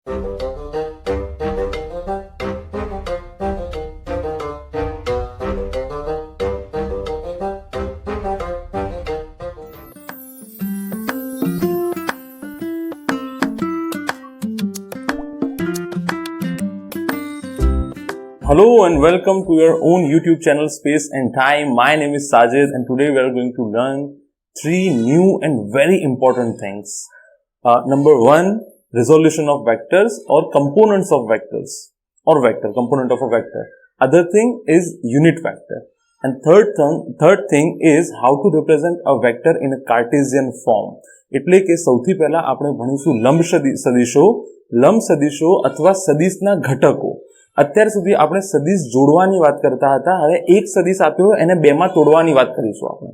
Hello and welcome to your own YouTube channel Space and Time. My name is Sajid and today we are going to learn 3 new and very important things. Number 1, resolution of vectors or components of vectors or vector, component of a vector. Other thing is unit vector. And third thing is how to represent a vector in a Cartesian form. એટલે કે સૌથી પહેલા આપણે ભણીશું લંબ સદિશો અથવા સદિશના ઘટકો. અત્યાર સુધી આપણે સદિશ જોડવાની વાત કરતા હતા. હવે એક સદિશ આપ્યો હોય એને બેમાં તોડવાની વાત કરીશું આપણે.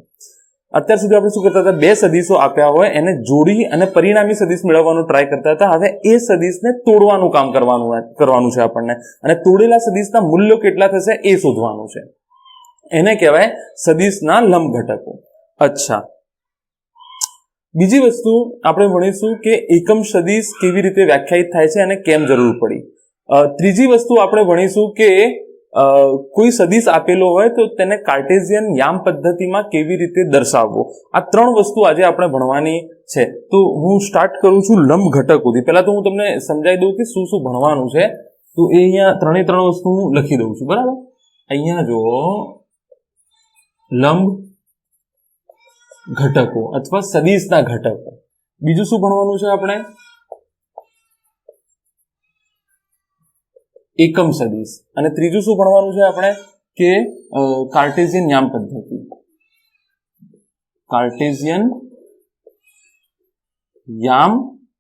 અત્યાર સુધી આપણે શું કરતા હતા, બે સદિશો આપ્યા હોય એને જોડી અને પરિણામી સદિશ મેળવવાનો ટ્રાય કરતા હતા. હવે એ સદિશને તોડવાનું કામ કરવાનું છે આપણને, અને તોડેલા સદિશના મૂલ્યો કેટલા થશે એ શોધવાનું છે. એને કહેવાય સદિશના લંબ ઘટકો. અચ્છા, બીજી વસ્તુ આપણે ભણીશું કે એકમ સદિશ કેવી રીતે વ્યાખ્યાયિત થાય છે અને કેમ જરૂર પડી. ત્રીજી વસ્તુ આપણે ભણીશું કે કોઈ સદિશ આપેલો હોય તો તેને કાર્ટેઝિયન યામ પદ્ધતિમાં કેવી રીતે દર્શાવવો. આ 3 વસ્તુ આજે આપણે ભણવાની છે. તો હું સ્ટાર્ટ કરું છું લંબ ઘટકોથી. પહેલા તો હું તમને સમજાવી દઉં કે શું શું ભણવાનું છે. તો એ અહીંયા 3 વસ્તુ હું લખી દઉં છું, બરાબર. અહીંયા જો લંબ ઘટકો અથવા સદિશના ઘટકો. બીજું શું ભણવાનું છે આપણે? એકમ સદિશ. અને ત્રીજું શું ભણવાનું છે આપણે કે કાર્ટેઝિયન યામ પદ્ધતિ. કાર્ટેઝિયન યામ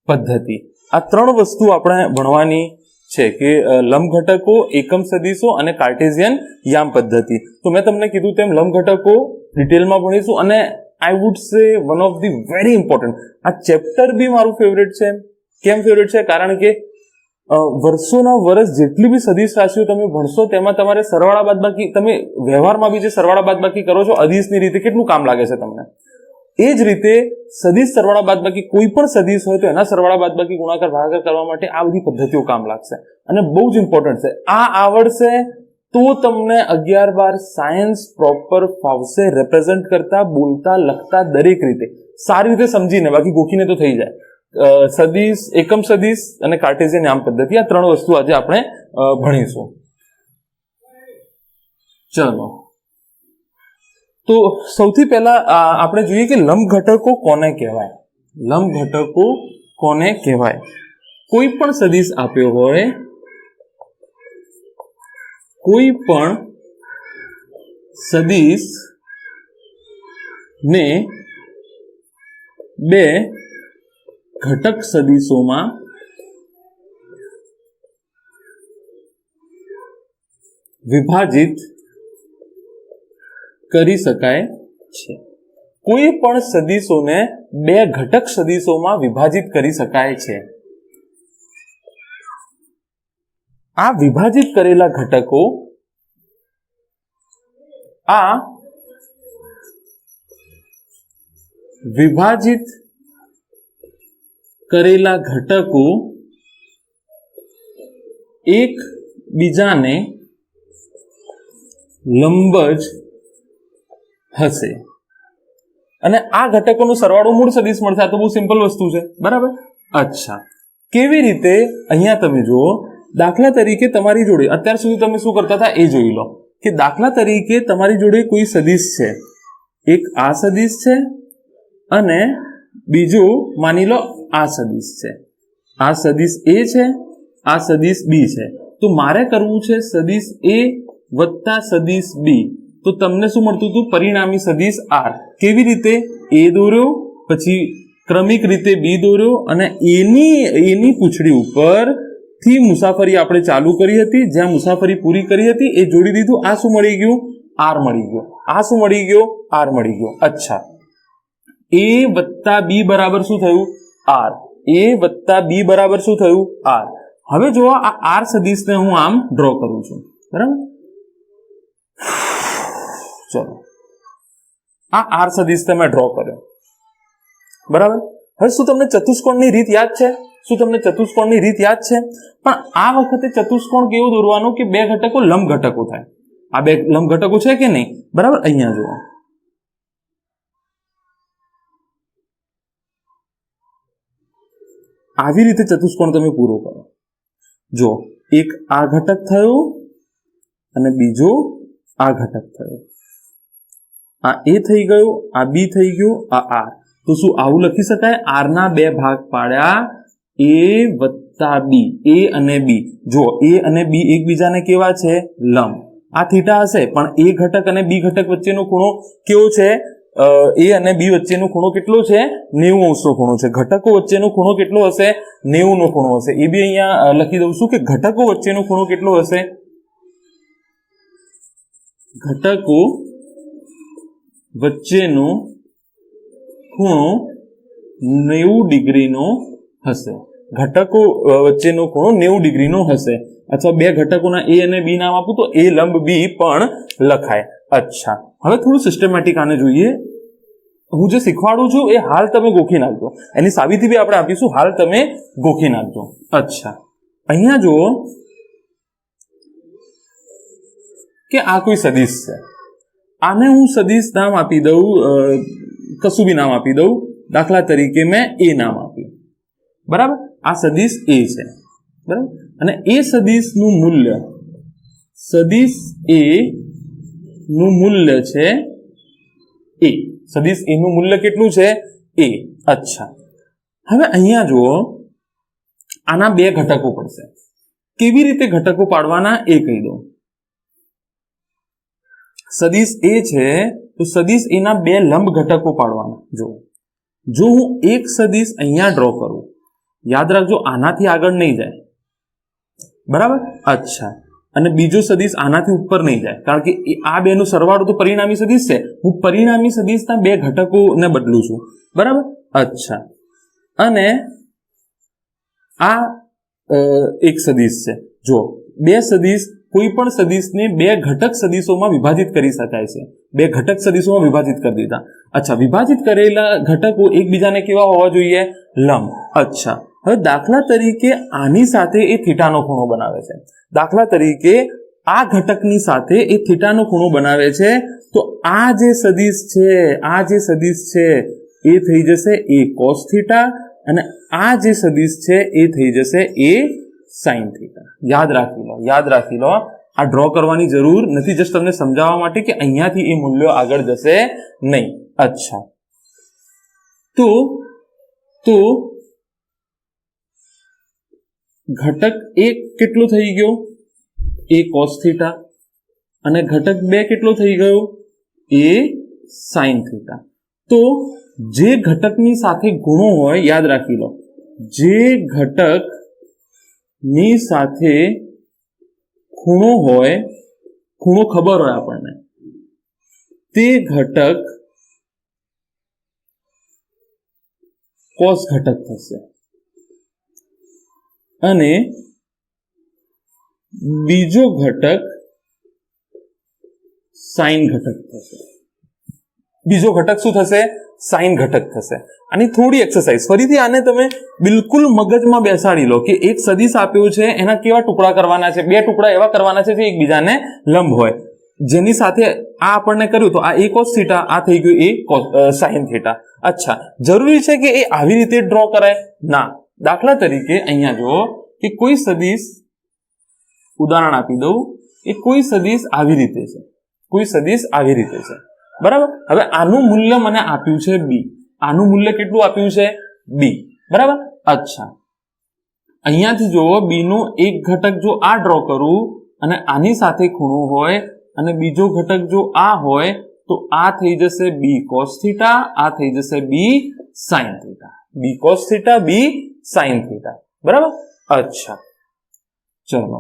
પદ્ધતિ. આ 3 વસ્તુ આપણે ભણવાની છે કે લંબ ઘટકો, એકમ સદિશો અને કાર્ટેઝિયન યામ પદ્ધતિ. તો મેં તમને કીધું તેમ લંબ ઘટકો ડિટેલમાં ભણીશું. અને I would say one of the very important. આ ચેપ્ટર બી મારું ફેવરેટ છે. કેમ ફેવરેટ છે? કારણ કે વર્ષોના વર્ષ જેટલી બી સદિશ રાશિઓ તમે ભણશો તેમાં તમારે સરવાળા બાદબાકી, તમે વ્યવહારમાં બી જે સરવાળા બાદબાકી કરો છો અદિશની રીતે, કેટલું કામ લાગે છે તમને. એ જ રીતે સદિશ સરવાળા બાદબાકી, કોઈ પણ સદિશ હોય તો એના સરવાળા બાદબાકી, ગુણાકાર ભાગાકાર કરવા માટે આ બધી પદ્ધતિઓ કામ લાગશે અને બહુ જ ઇમ્પોર્ટન્ટ છે. આ આવડશે તો તમને 11-12 સાયન્સ પ્રોપર ફાવશે. રેપ્રેઝન્ટ કરતા, બોલતા, લખતા દરેક રીતે સારી રીતે સમજીને, બાકી ગોખીને તો થઈ જાય. સદિશ, એકમ સદિશ અને કાર્ટેઝિયન યામ પદ્ધતિ, આ 3 વસ્તુ આજે આપણે ભણીશું. ચલો, તો સૌથી પહેલા આપણે જોઈએ કે લંબ ઘટકો કોને કહેવાય. લંબ ઘટકો કોને કહેવાય? કોઈ પણ સદિશ આપ્યો હોય, કોઈ પણ સદિશ ને બે ઘટક સદિશોમાં વિભાજિત કરી શકાય છે. કોઈ પણ સદિશોને 2 ઘટક સદિશોમાં વિભાજિત કરી શકાય છે. આ વિભાજિત કરેલા ઘટકો, આ વિભાજિત કરેલા ઘટકો એકબીજાને લંબ જ હશે. અને આ ઘટકોનો સરવાળો મૂળ સદિશ મળશે. આ તો બહુ સિમ્પલ વસ્તુ છે, બરાબર. અચ્છા, કેવી રીતે? અહીંયા તમે જુઓ, દાખલા તરીકે તમારી જોડે અત્યાર સુધી તમે શું કરતા હતા એ જોઈ લો. કે દાખલા તરીકે તમારી જોડે કોઈ સદિશ છે. એક આ સદિશ છે અને બીજું માની લો આ સદિશ છે. આ સદિશ A છે, આ સદિશ B છે. તો મારે કરવું છે સદિશ A વત્તા સદિશ B. તો તમને શું મળતું હતું? પરિણામી સદિશ R. કેવી રીતે? A દોર્યો, પછી ક્રમિક રીતે B દોર્યો અને એની પૂંછડી ઉપર થી મુસાફરી આપણે ચાલુ કરી હતી. જ્યાં મુસાફરી પૂરી કરી હતી એ જોડી દીધું. આ શું મળી ગયું? R મળી ગયો. આ શું મળી ગયો? R મળી ગયો. અચ્છા, A વત્તા B બરાબર શું થયું? R. A વત્તા B બરાબર શું થયું? R. હવે જો આ R સદિશને હું આમ ડ્રો કરું છું, બરાબર. ચલો, આ R સદિશ તમે ડ્રો કર્યો, બરાબર. હવે શું તમને ચતુષ્કોણની રીત યાદ છે? શું તમને ચતુષ્કોણની રીત યાદ છે? પણ આ વખતે ચતુષ્કોણ કેવું દોરવાનું કે બે ઘટકો લંબ ઘટકો થાય. આ બે લંબ ઘટકો છે કે નહીં? બરાબર. અહીંયા જુઓ, આવી રીતે ચતુષ્કોણ તમે પૂરો કરો. જો એક આ ઘટક થયો અને બીજો આ ઘટક થયો. આ એ થઈ ગયો, આ બી થઈ ગયો, આ આર. તો શું આવું લખી શકાય? આર ના બે ભાગ પાડ્યા, એ વત્તા બી, એ અને બી. જો એ અને બી એકબીજાને કેવા છે? લંબ. આ થીટા હશે, પણ એ ઘટક અને બી ઘટક વચ્ચેનો ખૂણો કેવો છે? એ અને બી વચ્ચેનો ખૂણો કેટલો છે? 90° ખૂણો છે. ઘટકો વચ્ચેનો ખૂણો કેટલો હશે? 90 નો ખૂણો હશે. એ બી અહીંયા લખી દઉં છું કે ઘટકો વચ્ચેનો ખૂણો કેટલો હશે? ઘટકો વચ્ચેનો ખૂણો 90° નો હશે. ઘટકો વચ્ચેનો ખૂણો 90° નો હશે. અથવા બે ઘટકોના એ અને બી નામ આપું તો એ લંબ બી પણ લખાય. અચ્છા, હવે થોડું સિસ્ટમેટિક આને જોઈએ. હું જે શીખવાડું છું એ હાલ તમે ગોખી નાખજો. એની સાબિતી બી આપણે આપીશું, હાલ તમે ગોખી નાખજો. અચ્છા, અહીંયા જુઓ કે આ કોઈ સદિશ છે. આને હું સદિશ નામ આપી દઉં, કશું બી નામ આપી દઉં. દાખલા તરીકે મેં એ નામ આપ્યું. બરાબર. આ સદિશ એ છે. બરાબર. અને એ સદિશનું મૂલ્ય, સદિશ એ નું મૂલ્ય છે એ. સદિશ એ નું મૂલ્ય કેટલું છે? એ. અચ્છા, હવે અહીંયા જુઓ, આના બે ઘટકો પડશે. કેવી રીતે ઘટકો પાડવાના એ કહી દઉં. સદિશ એ છે તો સદિશ એના બે લંબ ઘટકો પાડવાના. જો હું એક સદિશ અહીંયા ડ્રો કરું, યાદ રાખજો આનાથી આગળ નહીં જાય. બરાબર. અચ્છા, અને બીજો સદિશ આનાથી ઉપર નહીં જાય, કારણ કે આ બેનો સરવાળો તો પરિણામી સદિશ છે. હું પરિણામી સદિશના બે ઘટકોને બદલું છું. બરાબર. અચ્છા, અને આ એક સદિશ છે. જો બે સદિશ, કોઈ પણ સદિશને બે ઘટક સદિશોમાં વિભાજિત કરી શકાય છે. બે ઘટક સદિશોમાં વિભાજિત કરી દીધા. અચ્છા, વિભાજિત કરેલા ઘટકો એકબીજાને કેવા હોવા જોઈએ? લંબ. અચ્છા, હવે દાખલા તરીકે આની સાથે એ થીટાનો ખૂણો બનાવે છે. દાખલા તરીકે આ ઘટકની સાથે એ થીટાનો ખૂણો બનાવે છે. તો આ જે સદિશ છે, આ જે સદિશ છે એ થઈ જશે એ કોસ થીટા, અને આ જે સદિશ છે એ થઈ જશે એ સાઇન થીટા. યાદ રાખી લો, યાદ રાખી લો. આ ડ્રો કરવાની જરૂર નથી, જસ્ટ તમને સમજાવવા માટે કે અહીંયાથી એ મૂલ્યો આગળ જશે નહીં. અચ્છા, તો ઘટક એક કેટલો થઈ ગયો? એ કોસ થીટા. અને ઘટક બે કેટલો થઈ ગયો? એ સાઇન થીટા. તો જે ઘટકની સાથે ગુણો હોય, યાદ રાખી લો, જે ઘટકની સાથે ખૂણો હોય, ખૂણો ખબર હોય આપણને, તે ઘટક કોસ ઘટક થશે અને બીજો ઘટક સાઇન ઘટક થશે. બીજો ઘટક શું થશે? સાઇન ઘટક થશે. આની થોડી એક્સરસાઇઝ, ફરીથી આને તમે બિલકુલ મગજમાં બેસાડી લો કે એક સદિશ આપ્યો છે, એના કેવા ટુકડા કરવાના છે? બે ટુકડા એવા કરવાના છે જે એકબીજાને લંબ હોય. જેની સાથે આ આપણને કર્યું તો આ એ કોસ થીટા, આ થઈ ગયું એ સાઇન થીટા. અચ્છા, જરૂરી છે કે એ આવી રીતે ડ્રો કરાય? ના. દાખલા તરીકે અહીંયા જુઓ કે કોઈ સદિશ, ઉદાહરણ આપી દઉં, એ કોઈ સદિશ આવી રીતે છે, કોઈ સદિશ આવી રીતે છે. બરાબર. હવે આનું મૂલ્ય મને આપ્યું છે બી. આનું મૂલ્ય કેટલું આપ્યું છે? બી. બરાબર. અચ્છા, અહીંયાથી જુઓ, બી નું એક ઘટક જો આ ડ્રો કરું અને આની સાથે ખૂણો હોય અને બીજો ઘટક જો આ હોય, તો આ થઈ જશે બી કોસ થીટા, આ થઈ જશે B sine theta. B cos theta, B sine theta. બરાબર. અચ્છા, ચલો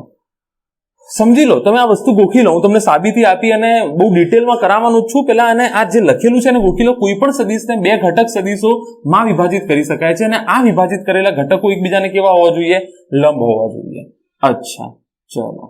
સમજી લો. તમે આ વસ્તુ ગોખી લો. હું તમને સાબિતી આપી અને બહુ ડિટેલમાં કરાવવાનું છું. પેલા અને આ જે લખેલું છે એને ગોખી લો. કોઈ પણ સદિશને બે ઘટક સદિશોમાં વિભાજિત કરી શકાય છે, અને આ વિભાજિત કરેલા ઘટકો એકબીજાને કેવા હોવા જોઈએ? લંબ હોવા જોઈએ. અચ્છા, ચલો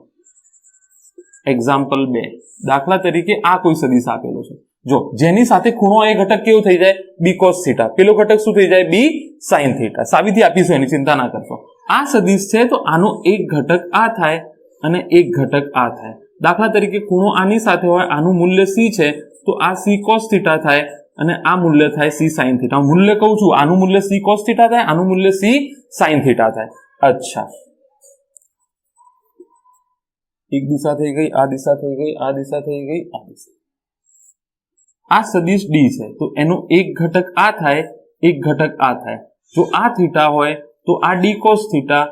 એક્ઝામ્પલ 2. દાખલા તરીકે આ કોઈ સદિશ આપેલો છે. જો જેની સાથે ખૂણો એ ઘટક કેવું થઈ જાય બી કોસ થીટા, પેલો ઘટક શું થઈ જાય બી સાઇન થીટા. સાબિતી આપીશું એની ચિંતા ના કરશો. આ સદિશ છે તો આનો એક ઘટક આ થાય અને એક ઘટક આ થાય. દાખલા તરીકે ખૂણો આની સાથે હોય, આનું મૂલ્ય સી છે તો આ સી કોસ થીટા થાય અને આ મૂલ્ય થાય સી સાઇન થીટા. મૂલ્ય કહું છું, આનું મૂલ્ય સી કોસ થીટા થાય, આનું મૂલ્ય સી સાઇન થીટા થાય. અચ્છા, એક દિશા થઈ ગઈ, આ દિશા થઈ ગઈ, આ દિશા થઈ ગઈ, આ દિશા. આ સદિશ ડી છે તો એનો એક ઘટક આ થાય, એક ઘટક આ થાય. જો આ થીટા હોય તો આ ડી કોસ થીટા,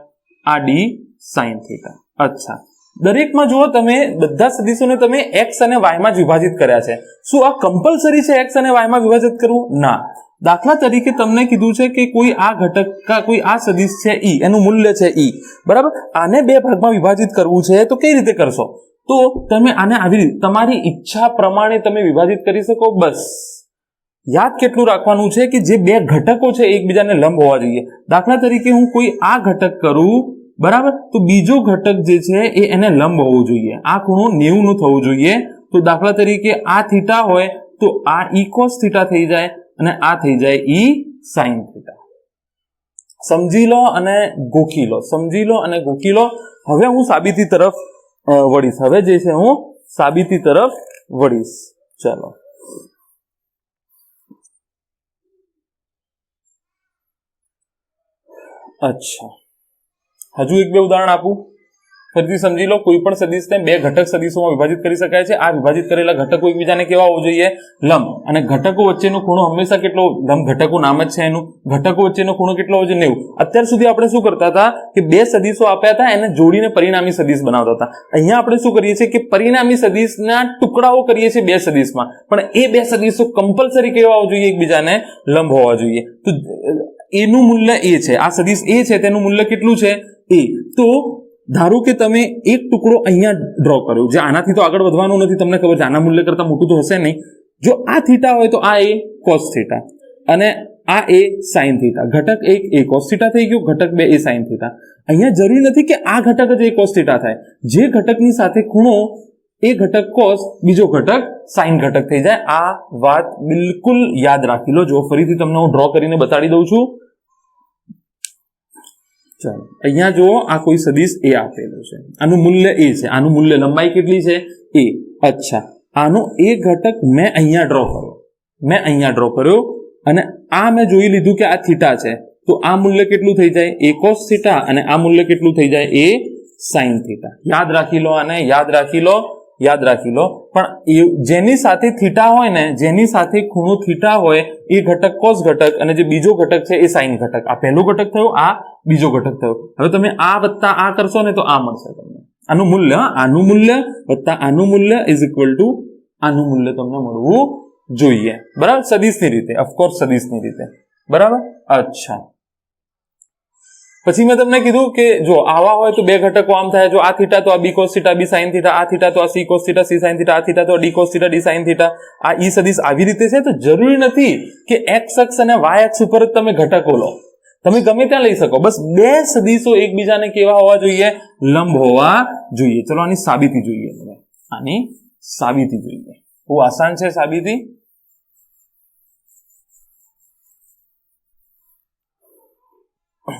આ ડી સાઇન થીટા. અચ્છા, દરેકમાં જુઓ તમે બધા સદિશોને તમે એક્સ અને વાય માં જ વિભાજિત કર્યા છે. શું આ કમ્પલસરી છે એક્સ અને વાય માં વિભાજિત કરવું? ના. દાખલા તરીકે તમને કીધું છે કે કોઈ આ ઘટક કા કોઈ આ સદિશ છે ઈ, એનું મૂલ્ય છે ઈ, બરાબર. આને બે ભાગમાં વિભાજિત કરવું છે તો કઈ રીતે કરશો? તો તમે આને આવી રીતે તમારી ઈચ્છા પ્રમાણે તમે વિભાજિત કરી શકો. બસ યાદ કેટલું રાખવાનું છે કે જે બે ઘટકો છે એકબીજાને લંબ હોવા જોઈએ. દાખલા તરીકે હું કોઈ આ ઘટક કરું, બરાબર, તો બીજો ઘટક જે છે એ એને લંબ હોવું જોઈએ. આ ખૂણો 90 નું થવું જોઈએ. તો દાખલા તરીકે આ થીટા હોય તો આ ઈ કોસ થીટા થઈ જાય અને આ થઈ જાય ઈ સાઇન થીટા. સમજી લો અને ગોખી લો, સમજી લો અને ગોખી લો. હવે હું સાબિતી તરફ વળીશ. હવે જે છે હું સાબિતી તરફ વળીશ. ચાલો, અચ્છા, હજુ એક બે ઉદાહરણ આપું, ફરીથી સમજી લો. કોઈ પણ સદિશને બે ઘટક સદિશોમાં વિભાજિત કરી શકાય છે. આ વિભાજિત કરેલા ઘટકો એકબીજાને કેવા હોવું જોઈએ? લંબ. અને ઘટકો વચ્ચેનો ખૂણો હંમેશા કેટલો? લંબ ઘટકો નામ જ છે એનું. ઘટકો વચ્ચેનો ખૂણો કેટલો હોવો જોઈએ? 90. અત્યાર સુધી આપણે શું કરતા હતા કે બે સદિશો આપ્યા હતા, એને જોડીને પરિણામી સદિશ બનાવતા હતા. અહીંયા આપણે શું કરીએ છીએ કે પરિણામી સદિશના ટુકડાઓ કરીએ છીએ બે સદિશમાં, પણ એ બે સદિશો કમ્પલસરી કેવા હોવા જોઈએ? એકબીજાને લંબ હોવા જોઈએ. તો એનું મૂલ્ય એ છે, આ સદિશ એ છે તેનું મૂલ્ય કેટલું છે? એ. તો ધારો કે તમે એક ટુકડો અહીંયા ડ્રો કર્યો, જે આનાથી તો આગળ વધવાનું નથી, તમને ખબર છે આના મૂલ્ય કરતા મોટું તો હશે નહીં. જો આ થીટા હોય તો આ એ કોસ થીટા અને આ એ સાઇન થીટા. ઘટક એક એ કોસ થીટા થઈ ગયું, ઘટક બે એ સાઇન થીટા. અહીંયા જરૂરી નથી કે આ ઘટક જ એ કોસ થીટા થાય. જે ઘટકની સાથે ખૂણો એ ઘટક કોસ, બીજો ઘટક સાઇન ઘટક થઈ જાય. આ વાત બિલકુલ યાદ રાખી લો. જો ફરીથી તમને હું ડ્રો કરીને બતાડી દઉં છું. ચાલો, અહીંયા જુઓ, આ કોઈ સદિશ એ આપેલો છે, આનું મૂલ્ય એ છે, આનું મૂલ્ય લંબાઈ કેટલી છે? એ. અચ્છા, આનો એ ઘટક મેં અહીંયા ડ્રો કર્યો અને આ મેં જોઈ લીધું કે આ થીટા છે, તો આ મૂલ્ય કેટલું થઈ જાય? એ કોસ થીટા અને આ મૂલ્ય કેટલું થઈ જાય? એ સાઇન થીટા. યાદ રાખી લો આને, યાદ રાખી લો, યાદ રાખી લો. પણ જેની સાથે થીટા હોય ને, જેની સાથે ખૂણો થીટા હોય એ ઘટક કોસ ઘટક અને જે બીજો ઘટક છે એ સાઇન ઘટક. આ પહેલો ઘટક થયો, આ બીજો ઘટક થયો. હવે તમે આ વત્તા આ કરશો ને તો આ મળશે તમને. આનું મૂલ્ય, આનું મૂલ્ય વત્તા આનું મૂલ્ય ઇઝ ઇક્વલ ટુ આનું મૂલ્ય તમને મળવું જોઈએ. બરાબર, સદિશની રીતે, ઓફકોર્સ સદિશની રીતે. બરાબર. અચ્છા, પછી મેં તમને કીધું કે જો આવા હોય તો બે ઘટકો આમ થાય. જો આ થીટા તો આ બી cos theta B sine theta, આ થીટા તો આ C cos theta C sine theta, આ થીટા તો D cos theta D sine theta. આ ઈ સદિશ આવી રીતે છે. તો જરૂરી નથી કે એક્સ અક્ષ અને વાય અક્ષ ઉપર જ તમે ઘટકો લો, તમે ગમે ત્યાં લઈ શકો. બસ બે સદિશો એકબીજાને કેવા હોવા જોઈએ? લંબ હોવા જોઈએ. ચલો આની સાબિતી જોઈએ. આની સાબિતી જોઈએ. બહુ આસાન છે સાબિતી.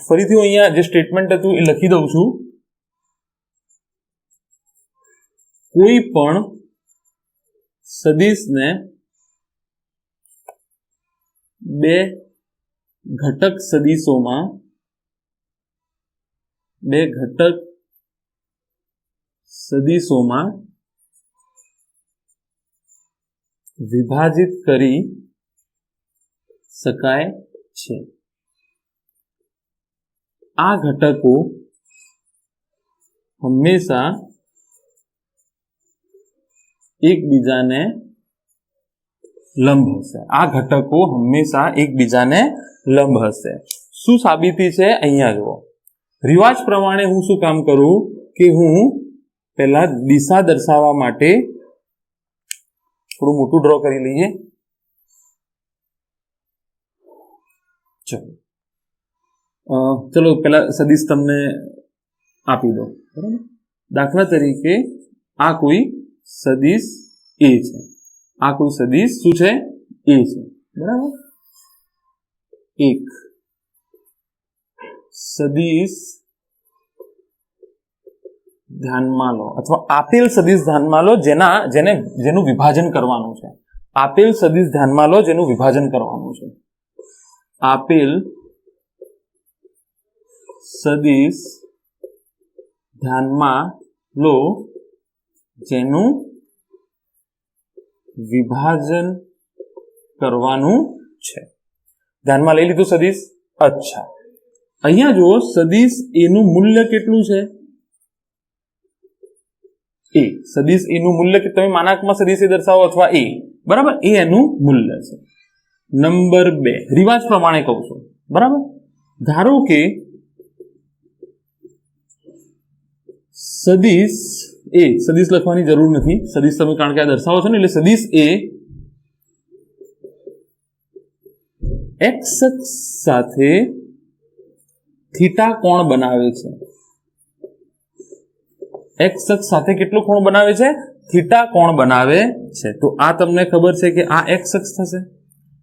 ફરીથી હું અહીંયા જે સ્ટેટમેન્ટ હતું એ લખી દઉં છું. કોઈ પણ સદિશને બે ઘટક સદિશોમાં વિભાજિત કરી શકાય છે. આ ઘટકો હંમેશા એકબીજાને લંબ હશે. આ ઘટકો હંમેશા એકબીજાને લંબ હશે. શું સાબિતી છે? અહીંયા જુઓ. રિવાજ પ્રમાણે હું શું કામ કરું કે હું પહેલા દિશા દર્શાવવા માટે થોડું મોટું ડ્રો કરી લઈએ. ચલો પેલા સદિશ તમને આપી દો. બરાબર. દાખલા તરીકે આ કોઈ સદિશ એ છે આ કોઈ સદિશ શું છે? એ છે, બરાબર. એક સદિશ ધ્યાનમાં લો, અથવા આપેલ સદિશ ધ્યાનમાં લો જેનું વિભાજન કરવાનું છે. આપેલ સદિશ ધ્યાનમાં લો જેનું વિભાજન કરવાનું છે. આપેલ સદિશ ધ્યાનમાં લો જેનું વિભાજન કરવાનું છે. ધ્યાનમાં લઈ લીધું સદિશ. અચ્છા, અહીંયા જુઓ, સદિશ એનું મૂલ્ય કેટલું છે? એ. સદિશ એનું મૂલ્ય, તમે માનાંકમાં સદિશ એ દર્શાવો અથવા એ, બરાબર, એ એનું મૂલ્ય છે. નંબર 2, રિવાજ પ્રમાણે કહું છું, બરાબર. ધારો કે સદિશ એ, સદિશ લખવાની જરૂર નથી, સદિશ તમે કારણ કે આ દર્શાવો છો ને, એટલે સદિશ એ એક્સ અક્ષ સાથે થીટા કોણ બનાવે છે. એક્સ અક્ષ સાથે કેટલો કોણ બનાવે છે? થીટા કોણ બનાવે છે. તો આ તમને ખબર છે કે આ એક્સ અક્ષ થશે,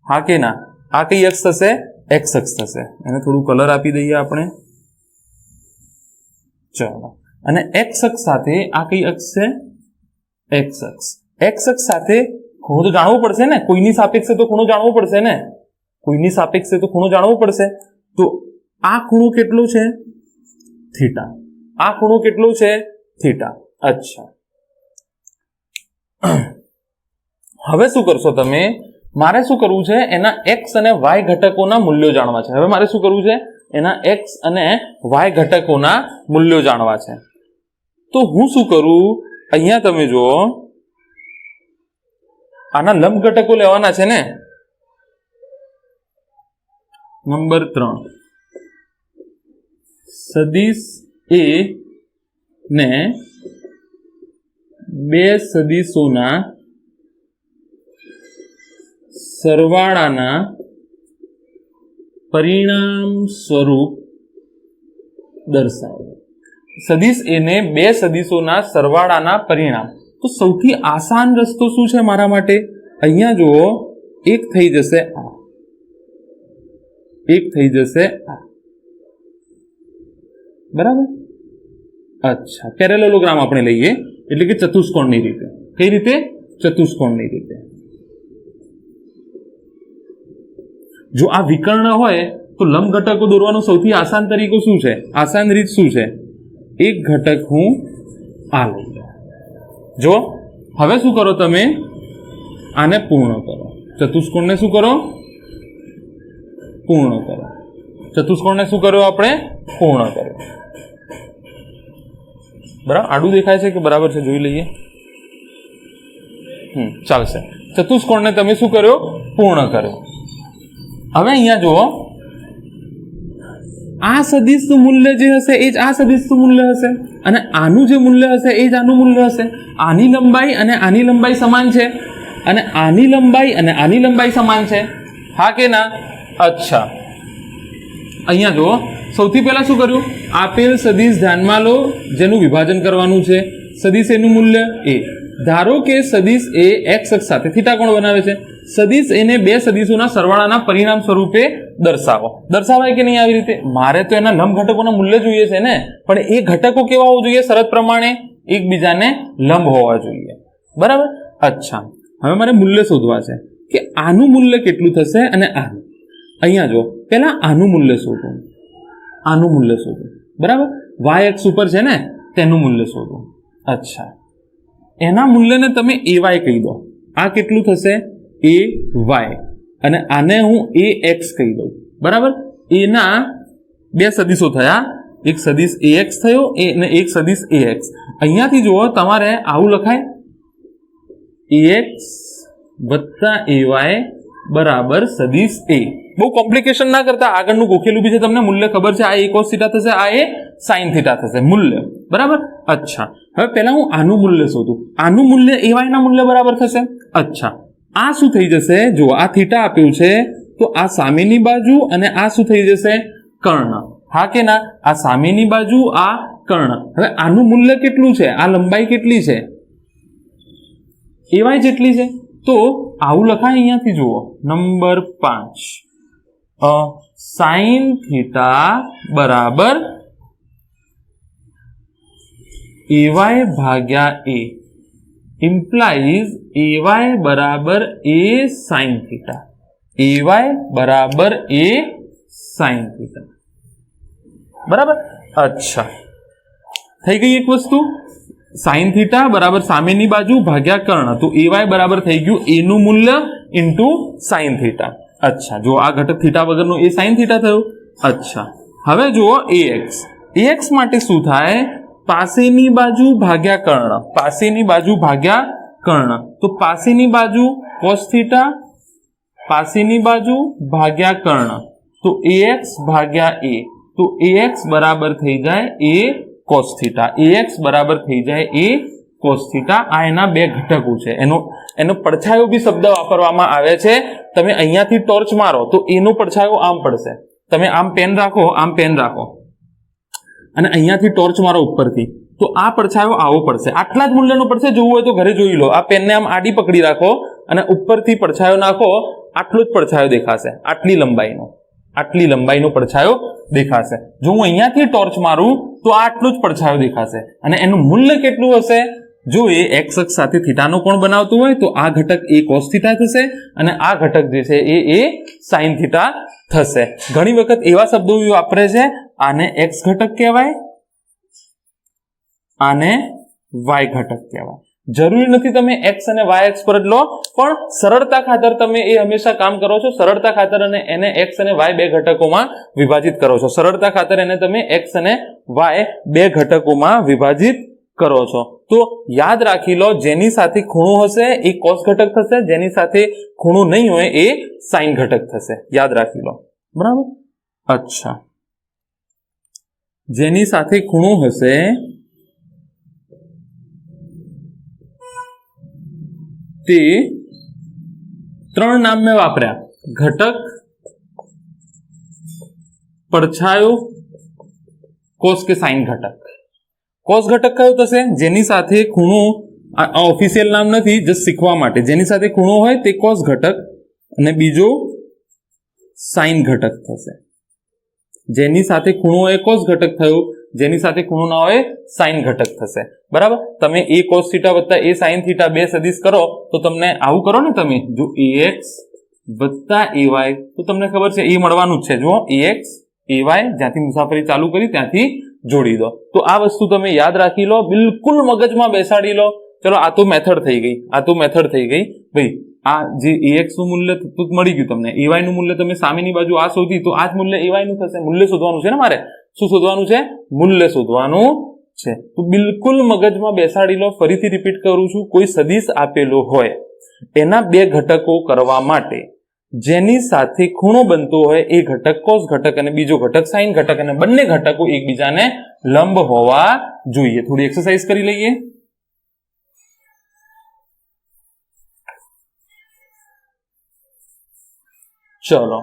હા કે ના? આ કઈ અક્ષ થશે? એક્સ અક્ષ થશે. એને થોડું કલર આપી દઈએ આપણે, ચાલો. અને એક્સ અક્ષ સાથે આ કઈ અક્ષ છે? એક્સ અક્ષ. એક્સ અક્ષ સાથે ખૂણો તો જાણવું પડશે ને, કોઈની સાપેક્ષે તો ખૂણો જાણવો પડશે ને, કોઈની સાપેક્ષે તો ખૂણો જાણવો પડશે. તો આ ખૂણો કેટલો છે? થીટા. આ ખૂણો કેટલો છે? થીટા. અચ્છા, હવે શું કરશો તમે? મારે શું કરવું છે? એના એક્સ અને વાય ઘટકોના મૂલ્યો જાણવા છે. હવે મારે શું કરવું છે? એના એક્સ અને વાય ઘટકોના મૂલ્યો જાણવા છે. તો હું શું કરું? અહીંયા તમે જુઓ, આના લંબ ઘટકો લેવાના છે ને. નંબર 3, સદિશ એ ને બે સદિશોના સરવાળાના પરિણામ સ્વરૂપ દર્શાવો. સદિશ એ ને બે સદિશોના સરવાળાના પરિણામ. તો સૌથી આસાન રસ્તો શું છે મારા માટે? અહીંયા જુઓ, એક થઈ જશે આ, એક થઈ જશે આ, બરાબર. અચ્છા, પેરેલેલોગ્રામ આપણે લઈએ, એટલે કે ચતુષ્કોણની રીતે. કઈ રીતે? ચતુષ્કોણની રીતે. જો આ વિકર્ણ હોય તો લંબ ઘટકો દોરવાનો સૌથી આસાન તરીકો શું છે? આસાન રીત શું છે? એક ઘટક હું આ લઈ લઉં. જો હવે શું કરો તમે? આને પૂર્ણ કરો. ચતુષ્કોણને શું કરો? પૂર્ણ કરો. ચતુષ્કોણને શું કર્યો આપણે? પૂર્ણ કર્યો. બરાબર, આડું દેખાય છે કે બરાબર છે? જોઈ લઈએ. ચાલશે. ચતુષ્કોણને તમે શું કર્યો? પૂર્ણ કર્યો. હવે અહીંયા જુઓ, આ સદિશનું મૂલ્ય જે હશે એ જ આ સદિશનું મૂલ્ય હશે, અને આનું જે મૂલ્ય હશે એ જ આનું મૂલ્ય હશે. આની લંબાઈ અને આની લંબાઈ સમાન છે, અને આની લંબાઈ અને આની લંબાઈ સમાન છે, હા કે ના? અચ્છા, અહીંયા જુઓ, સૌથી પહેલા શું કર્યું? આપેલ સદિશ ધ્યાનમાં લો જેનું વિભાજન કરવાનું છે. સદિશ એનું મૂલ્ય એ. ધારો કે સદિશ એ એક્સ અક્ષ સાથે થીટા કોણ બનાવે છે. સદિશ એને બે સદિશોના સરવાળાના પરિણામ સ્વરૂપે દર્શાવો. દર્શાવાય કે નહીં આવી રીતે? મારે તો એના લંબ ઘટકોના મૂલ્ય જોઈએ છે ને, પણ એ ઘટકો કેવા હોવા જોઈએ? શરત પ્રમાણે એકબીજાને લંબ હોવા જોઈએ, બરાબર. અચ્છા, હવે મારે મૂલ્ય શોધવા છે કે આનું મૂલ્ય કેટલું થશે અને આનું. અહીંયા જો, પહેલા આનું મૂલ્ય શોધું, આનું મૂલ્ય શોધું, બરાબર. વાય એક્સ ઉપર છે ને, તેનું મૂલ્ય શોધું. અચ્છા, એના મૂલ્યને તમે એ વાય કહી દો. આ કેટલું થશે? એ વાય, અને આને હું એ એક્સ કહી દઉં, બરાબર. એના બે સદિશો થયા, એક સદિશ એ એક્સ થયો અને એક સદિશ એ એક્સ. અહીંયાથી જુઓ, તમારે આવું લખાય, એ એક્સ વત્તા એ વાય બરાબર સદિશ એ. બહુ કોમ્પ્લિકેશન ના કરતા, આગળનું ગોખેલું બી છે, તમને મૂલ્ય ખબર છે. આ એ કોસ થીટા થશે, આ એ સાઇન થીટા થશે, મૂલ્ય, બરાબર. અચ્છા, હવે પહેલા હું આનું મૂલ્ય શોધું. આનું મૂલ્ય એ વાય ના મૂલ્ય બરાબર થશે. અચ્છા, આ શું થઈ જશે? જુઓ, આ થીટા આપ્યું છે, તો આ સામેની બાજુ અને આ શું થઈ જશે? કર્ણ, હા કે ના? આ સામેની બાજુ, આ કર્ણ. હવે આનું મૂલ્ય કેટલું છે? આ લંબાઈ કેટલી છે? એ વાય જેટલી છે. તો આવું લખાય અહીંયાથી જુઓ નંબર 5 sin થીટા બરાબર ay ભાગ્યા a implies ay બરાબર a sin થીટા ay બરાબર a sin થીટા બરાબર. અચ્છા થઈ ગઈ એક વસ્તુ sin થીટા બરાબર સામેની બાજુ ભાગ્યા કર્ણ તો ay બરાબર થઈ ગયું a નું મૂલ્ય ઇન્ટુ sin થીટા. અચ્છા જો આ ઘટક થીટા વગરનું એ sin થીટા થયું. અચ્છા હવે જુઓ ax માટે શું થાય પાસેની બાજુ ભાગ્યા કર્ણ પાસેની બાજુ ભાગ્યા કર્ણ તો પાસેની બાજુ cos થીટા પાસેની બાજુ ભાગ્યા કર્ણ તો ax ભાગ્યા a તો ax બરાબર થઈ જાય a cos થીટા ax બરાબર થઈ જાય a cos થીટા. આ એના બે ઘટકો છે. એનો પડછાયો બી શબ્દ વાપરવામાં આવે છે. તમે અહીંયાથી ટોર્ચ મારો તો એનો પડછાયો આમ પડશે. તમે આમ પેન રાખો અને અહીંયાથી ટોર્ચ મારો ઉપરથી તો આ પડછાયો આવો પડશે. આટલા જ મૂલ્યનો પડશે. જોવું હોય તો ઘરે જોઈ લો. આ પેનને આમ આડી પકડી રાખો અને ઉપરથી પડછાયો નાખો આટલો જ પડછાયો દેખાશે. આટલી લંબાઈનો પડછાયો દેખાશે. જો હું અહીંયાથી ટોર્ચ મારું તો આટલો જ પડછાયો દેખાશે અને એનું મૂલ્ય કેટલું હશે જો એ એક્સ અક્ષ સાથે થીટાનો કોણ બનાવતું હોય તો આ ઘટક એ cos થીટા થશે અને આ ઘટક જે છે એ sin થીટા થશે. ઘણી વખત એવા શબ્દો વાપરે છે આને એક્સ ઘટક કહેવાય આને વાય ઘટક કહેવાય. જરૂરી નથી તમે એક્સ અને વાય એક્સ પર જ લો પણ સરળતા ખાતર તમે એ હંમેશા કામ કરો છો. સરળતા ખાતર અને એને એક્સ અને વાય બે ઘટકોમાં વિભાજિત કરો છો. સરળતા ખાતર એને તમે એક્સ અને વાય બે ઘટકોમાં વિભાજિત કરો છો. તો યાદ રાખી લો જેની સાથે ખૂણો હશે એ cos ઘટક થશે જેની સાથે ખૂણો નહીં હોય એ sin ઘટક થશે. યાદ રાખી લો બરાબર. અચ્છા જેની સાથે ખૂણો હશે તે ત્રણ નામ મેં વાપર્યા ઘટક પડછાયો cos કે sin ઘટક. cos ઘટક કયો થશે જેની સાથે ખૂણો ઓફિશિયલ નામ નથી જસ્ટ શીખવા માટે જેની સાથે ખૂણો હોય તે cos ઘટક અને બીજો sin ઘટક થશે. જેની સાથે ખૂણો હોય cos ઘટક થયું જેની સાથે ખૂણો ના હોય sin ઘટક થશે. બરાબર. તમે a cos થીટા વત્તા a sin થીટા બે સદિશ કરો તો તમને આવું કરો ને તમે જો ax વત્તા ay તો તમને ખબર છે એ મળવાનું જ છે. જો ax ay જ્યાંથી મુસાફરી ચાલુ કરી ત્યાંથી જોડી દો. તો આ વસ્તુ તમે યાદ રાખી લો બિલકુલ મગજમાં બેસાડી લો. ચલો આ તો મેથડ થઈ ગઈ ભાઈ. આ જે ax નું મૂલ્ય તો મળી ગયું તમને ay નું મૂલ્ય તમે સામેની બાજુ આ શોધી તો આ જ મૂલ્ય ay નું થશે. મૂલ્ય શોધવાનું છે ને મારે શું શોધવાનું છે મૂલ્ય શોધવાનું છે. તો બિલકુલ મગજમાં બેસાડી લો. ફરીથી રિપીટ કરું છું કોઈ સદિશ આપેલો હોય એના બે ઘટકો કરવા માટે જેની સાથે ખૂણો બનતો હોય એ ઘટક cos ઘટક અને બીજો ઘટક sin ઘટક અને બંને ઘટકો એકબીજાને લંબ હોવા જોઈએ. થોડી એક્સરસાઇઝ કરી લઈએ. ચલો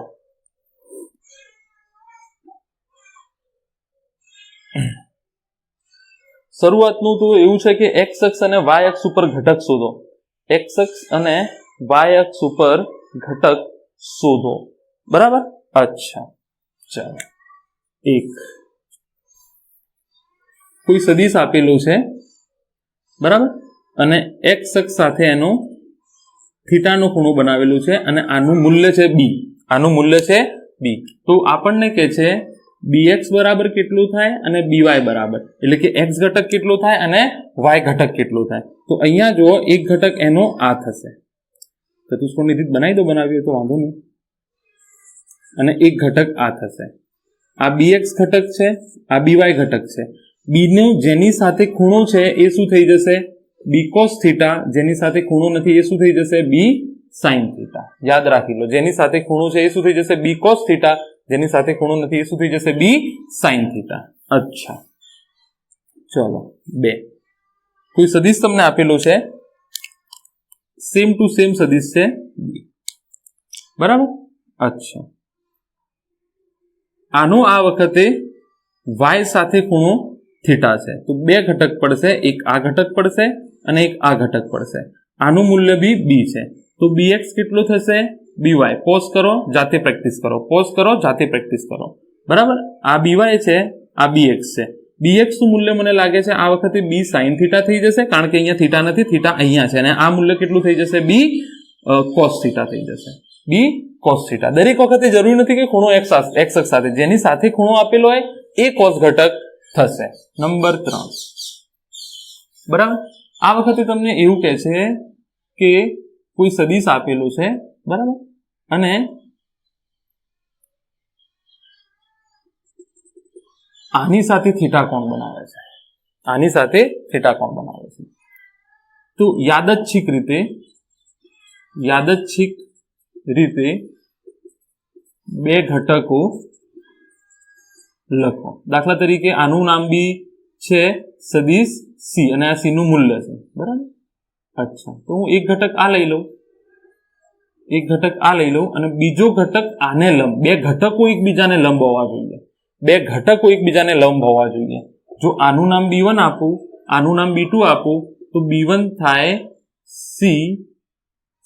શરૂઆતનું તો એવું છે કે x અક્ષ અને y અક્ષ ઉપર ઘટક શોધો. x અક્ષ અને y અક્ષ ઉપર ઘટક શોધો. બરાબર. અચ્છા ચાલો એક કોઈ સદિશ આપેલું છે બરાબર અને x અક્ષ સાથે એનો થીટાનો ખૂણો બનાવેલું છે અને આનું મૂલ્ય છે b. તો આપણને કહે છે bx બરાબર કેટલું થાય અને by બરાબર એટલે કે x ઘટક કેટલો થાય અને y ઘટક કેટલો થાય. તો અહીંયા જો એક ઘટક એનો આ થશે. ચતુષ્કોણની રીત બનાવી તો વાંધો નહીં. અને એક ઘટક આ થશે. આ bx ઘટક છે આ by ઘટક છે. b નું જેની સાથે ખૂણો છે એ શું થઈ જશે b cos થીટા. જેની સાથે ખૂણો નથી એ શું થઈ જશે b sin થીટા. યાદ રાખી લો જેની સાથે ખૂણો છે એ શું થઈ જશે b cos થીટા જેની સાથે ખૂણો નથી એ શું થઈ જશે b sin થીટા. અચ્છા ચલો બે કોઈ સદિશ તમને આપેલો છે સેમ ટુ સેમ સદિશ છે બરાબર. અચ્છા આનો આ વખતે y સાથે ખૂણો થીટા છે તો બે ઘટક પડશે. એક આ ઘટક પડશે અને એક આ ઘટક પડશે. આનું મૂલ્ય બી b છે. તો તો bx કેટલું થશે by. પોઝ કરો, જાતે પ્રેક્ટિસ કરો, પોઝ કરો, જાતે પ્રેક્ટિસ કરો. બરાબર, આ by છે, આ bx છે. bx નું મૂલ્ય મને લાગે છે આ વખતે b sin θ થઈ જશે, કારણ કે અહીંયા θ નથી, θ અહીંયા છે, અને આ મૂલ્ય કેટલું થઈ જશે b cos θ થઈ જશે, b cos θ. દરેક વખતે જરૂરી નથી કે ખૂણો x અક્ષ સાથે, જેની સાથે ખૂણો આપેલો હોય એ cos ઘટક થશે. નંબર 3. બરાબર, આ વખતે તમને એવું કહે છે કે કોઈ સદિશ આપેલું છે, બરાબર, અને આની સાથે થીટા કોણ બનાવે છે, આની સાથે થીટા કોણ બનાવે છે. તો યાદચ્છિક રીતે બે ઘટકો લખો. દાખલા તરીકે આનું નામ બી છે સદિશ સી અને આ સી નું મૂલ્ય છે, બરાબર. અચ્છા, તો હું એક ઘટક આ લઈ લઉં, અને બીજો ઘટક આને લંબ. બે ઘટકો એકબીજાને લંબ હોવા જોઈએ. જો આનું નામ b1 આપું, આનું નામ b2 આપું, તો b1 થાય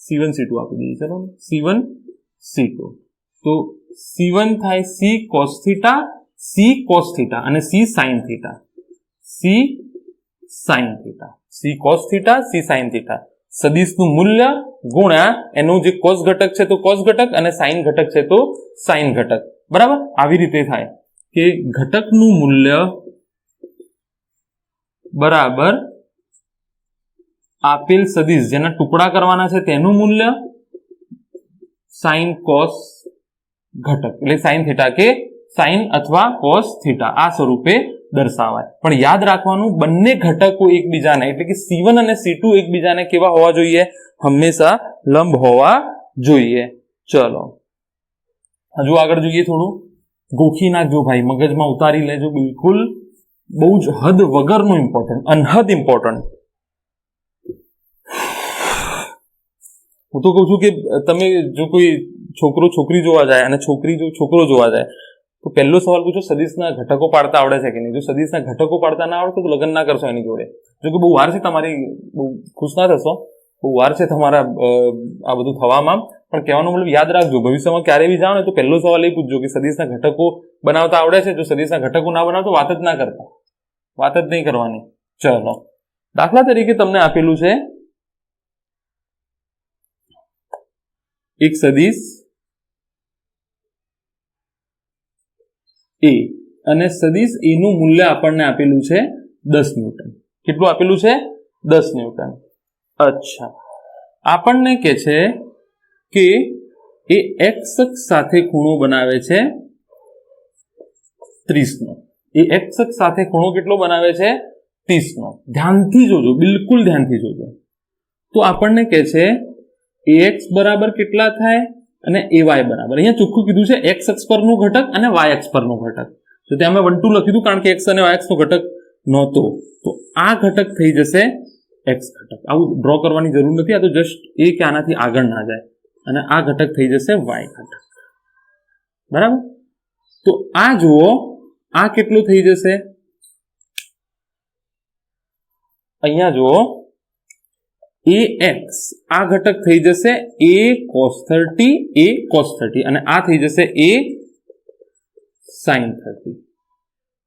c1 c2 આપી દઈએ, ચલો c1 c2. તો c1 થાય c cos θ અને c sin θ. c cos θ, c sin θ. સદિશનું મૂલ્ય ગુણ્યા એનું જે cos ઘટક છે તો cos ઘટક, અને sin ઘટક છે તો sin ઘટક. બરાબર, આવી રીતે થાય કે ઘટકનું મૂલ્ય બરાબર આપેલ સદિશ જેના ટુકડા કરવાના છે તેનું મૂલ્ય sin cos ઘટક, એટલે sin θ કે sin અથવા cos θ, આ સ્વરૂપે દર્શાવાય. પણ યાદ રાખવાનું, બંને ઘટકો એકબીજાને, એટલે કે c1 અને c2 એકબીજાને કેવા હોવા જોઈએ? હંમેશા લંબ હોવા જોઈએ. ચલો હજુ આગળ જોઈએ. થોડું ગોખી નાખજો ભાઈ, મગજમાં ઉતારી લેજો, બિલકુલ બહુ જ હદ વગરનું ઇમ્પોર્ટન્ટ, અનહદ ઇમ્પોર્ટન્ટ. હું તો કહું છું કે તમે જો કોઈ છોકરો છોકરી જોવા જાય અને છોકરી જો છોકરો જોવા જાય તો પહેલો સવાલ પૂછો, સદિશના ઘટકો પાડતા આવડે છે કે નહીં? જો સદિશના ઘટકો પાડતા ના આવડે તો લગ્ન ના કરશો એની જોડે. જો કે બહુ વાર છે, તમારી બહુ ખુશ ના થશો, બહુ વાર છે તમારા આ બધું થવામાં. પણ કહેવાનો મતલબ યાદ રાખજો, ભવિષ્યમાં ક્યારે બી જાઓ ને તો પહેલો સવાલ એ પૂછજો કે સદિશના ઘટકો બનાવતા આવડે છે? જો સદિશના ઘટકો ના બનાવતો વાત જ ના કરતા, વાત જ નહીં કરવાની. ચલો, દાખલા તરીકે તમને આપેલું છે એક સદિશ એ, અને સદિશ એ નું મૂલ્ય આપણને આપેલું છે 10 ન્યૂટન. કેટલું આપેલું છે? 10 ન્યૂટન. અચ્છા, આપણને કે છે કે એ એક્સ અક્ષ સાથે ખૂણો બનાવે છે 30 નો. એ એક્સ અક્ષ સાથે ખૂણો કેટલો બનાવે છે? 30 નો. ધ્યાનથી જોજો, બિલકુલ ધ્યાનથી જોજો. તો આપણને કે છે ax બરાબર કેટલા થાય અને ay બરાબર, અહીંયા ચોખ્ખું કીધું છે x અક્ષ પરનું ઘટક અને y અક્ષ પરનું ઘટક. તો ત્યાં મેં 1 2 લખી દીધું કારણ કે x અને y અક્ષ નો ઘટક નહોતો. તો આ ઘટક થઈ જશે x ઘટક. આવું ડ્રો કરવાની જરૂર નથી, આ તો જસ્ટ એ કે આનાથી આગળ ના જાય. અને આ ઘટક થઈ જશે y ઘટક. બરાબર, તો આ જુઓ, આ કેટલું થઈ જશે? અહીંયા જુઓ, ax આ ઘટક થઈ જશે a cos 30, અને આ થઈ જશે a sin 30.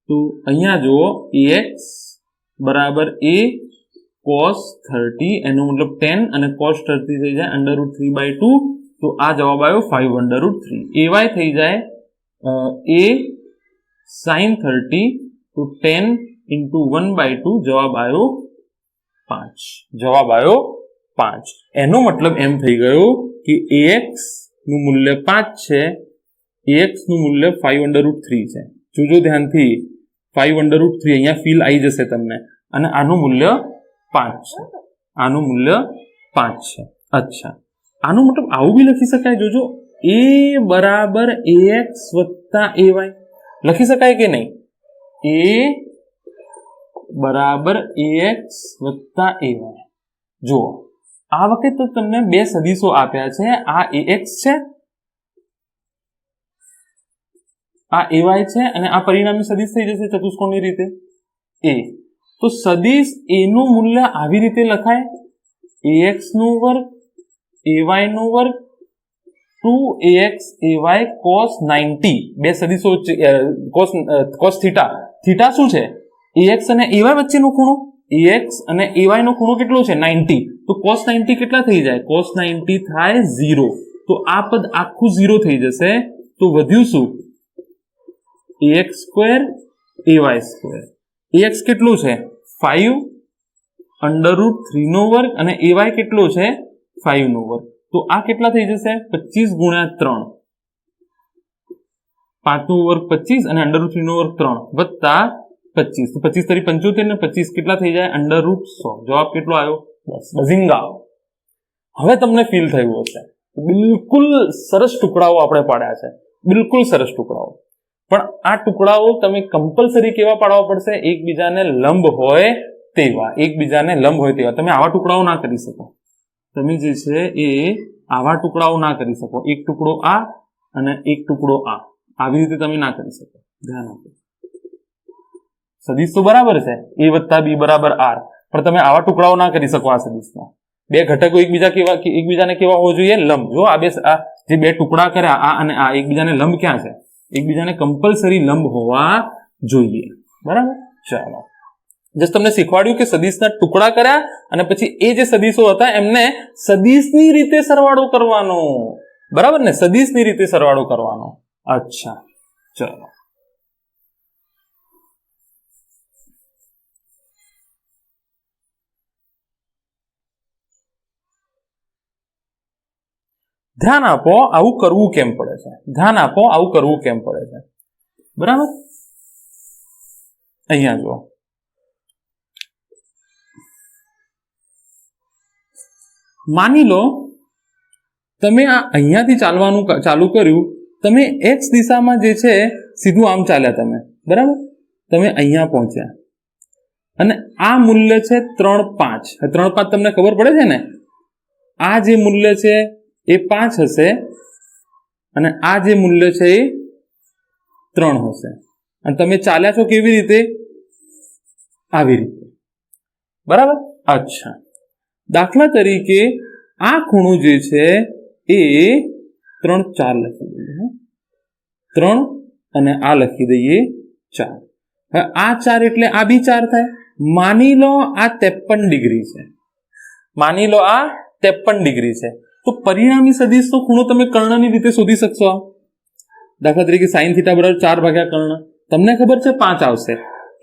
તો અહીંયા જુઓ, ax બરાબર a cos 30, એનો મતલબ 10, અને cos 30 થઈ જાય √3/2. તો આ જવાબ આવ્યો 5/3. ay થઈ જાય a sin 30, તો 10 × 1/2, જવાબ આવ્યો 5. જવાબ આવ્યો 5. એનો મતલબ એમ થઈ ગયો કે ax નું મૂલ્ય 5 છે, ax નું મૂલ્ય 5/3 છે. જોજો ધ્યાનથી, 5/3 અહીંયા ફીલ આવી જશે તમને, અને આનું મૂલ્ય 5 છે. આનું મૂલ્ય 5 છે. અચ્છા, આનો મતલબ આવું બી લખી શકાય. જોજો, a બરાબર ax વત્તા ay લખી શકાય કે નહીં? a બરાબર ax વત્તા ay. જુઓ, આ વખતે તો તમને બે સદિશો આપ્યા છે. આ ax છે, આ ay છે, અને આ પરિણામી સદિશ થઈ જશે ચતુષ્કોણની રીતે a. તો સદિશ a નું મૂલ્ય આવી રીતે લખાય, ax નું વર્ગ ay નો વર્ગ 2ax ay cos 90 બે સદીશો cos થીટા થીટા શું છે ax અને ay વચ્ચેનો ખૂણો ax અને ay નો ખૂણો કેટલો છે 90 તો cos 90 કેટલા થઈ જાય cos 90 થાય 0 તો આ પદ આખું 0 થઈ જશે તો વધ્યું શું ax square ay square ax કેટલું છે 5 √3 નો વર્ગ અને ay કેટલો છે 5 નો વર્ગ તો આ કેટલા થઈ જશે 25 ગુણ્યા 3 5 નો વર્ગ 25 અને √3 નો વર્ગ 3 વત્તા 25 તો 25 તરી 75 ને 25 કેટલા થઈ જાય √100 જવાબ કેટલો આવ્યો 10 બઝિંગા હવે તમને ફીલ થયું હશે બિલકુલ સરસ ટુકડાઓ આપણે પાડ્યા છે બિલકુલ સરસ ટુકડાઓ પણ આ ટુકડાઓ તમે કમ્પલસરી કેવા પાડવા પડશે એકબીજાને લંબ હોય તેવા તમે આવા ટુકડાઓ ના કરી શકો તમે જે છે એ આવા ટુકડાઓ ના કરી શકો એક ટુકડો આ અને એક ટુકડો આ આવી રીતે તમે ના કરી શકો ધ્યાન આપો સદિશ તો બરાબર છે a + b = r પણ તમે આવા ટુકડાઓ ના કરી શકો આ સદિશમાં બે ઘટકો એકબીજાને કેવા હોવા જોઈએ લંબ જો આ જે બે ટુકડા કર્યા આ અને આ એકબીજાને લંબ ક્યાં છે એકબીજાને કમ્પલસરી લંબ હોવા જોઈએ બરાબર ચાલો જસ્ટ તમને શીખવાડ્યું કે સદિશના ટુકડા કર્યા અને પછી એ જે સદિશો હતા એમને સદિશની રીતે સરવાળો કરવાનો બરાબર ને સદિશની રીતે સરવાળો કરવાનો અચ્છા ચલો ધ્યાન આપો આવું કરવું કેમ પડે છે બરાબર અહીંયા જો માની લો તમે આ અહીંયાથી ચાલવાનું ચાલુ કર્યું તમે x દિશામાં જે છે સીધું આમ ચાલ્યા તમે બરાબર તમે અહીંયા પહોંચ્યા અને આ મૂલ્ય છે 3.5 3.5 તમને ખબર પડે છે ને આ જે મૂલ્ય છે એ 5 હશે અને આ જે મૂલ્ય છે એ 3 હશે અને તમે ચાલ્યા છો કેવી રીતે આવી રીતે બરાબર અચ્છા દાખલા તરીકે આ ખૂણો જે છે એ 3 4 લખી દઈએ 3 અને આ લખી દઈએ 4 હવે આ 4 એટલે આ બી 4 થાય માની લો આ 53 ડિગ્રી છે તો પરિણામી સદિશનો ખૂણો તમે કર્ણની રીતે શોધી શકશો દાખલા તરીકે sin θ = 4 / કર્ણ તમને ખબર છે 5 આવશે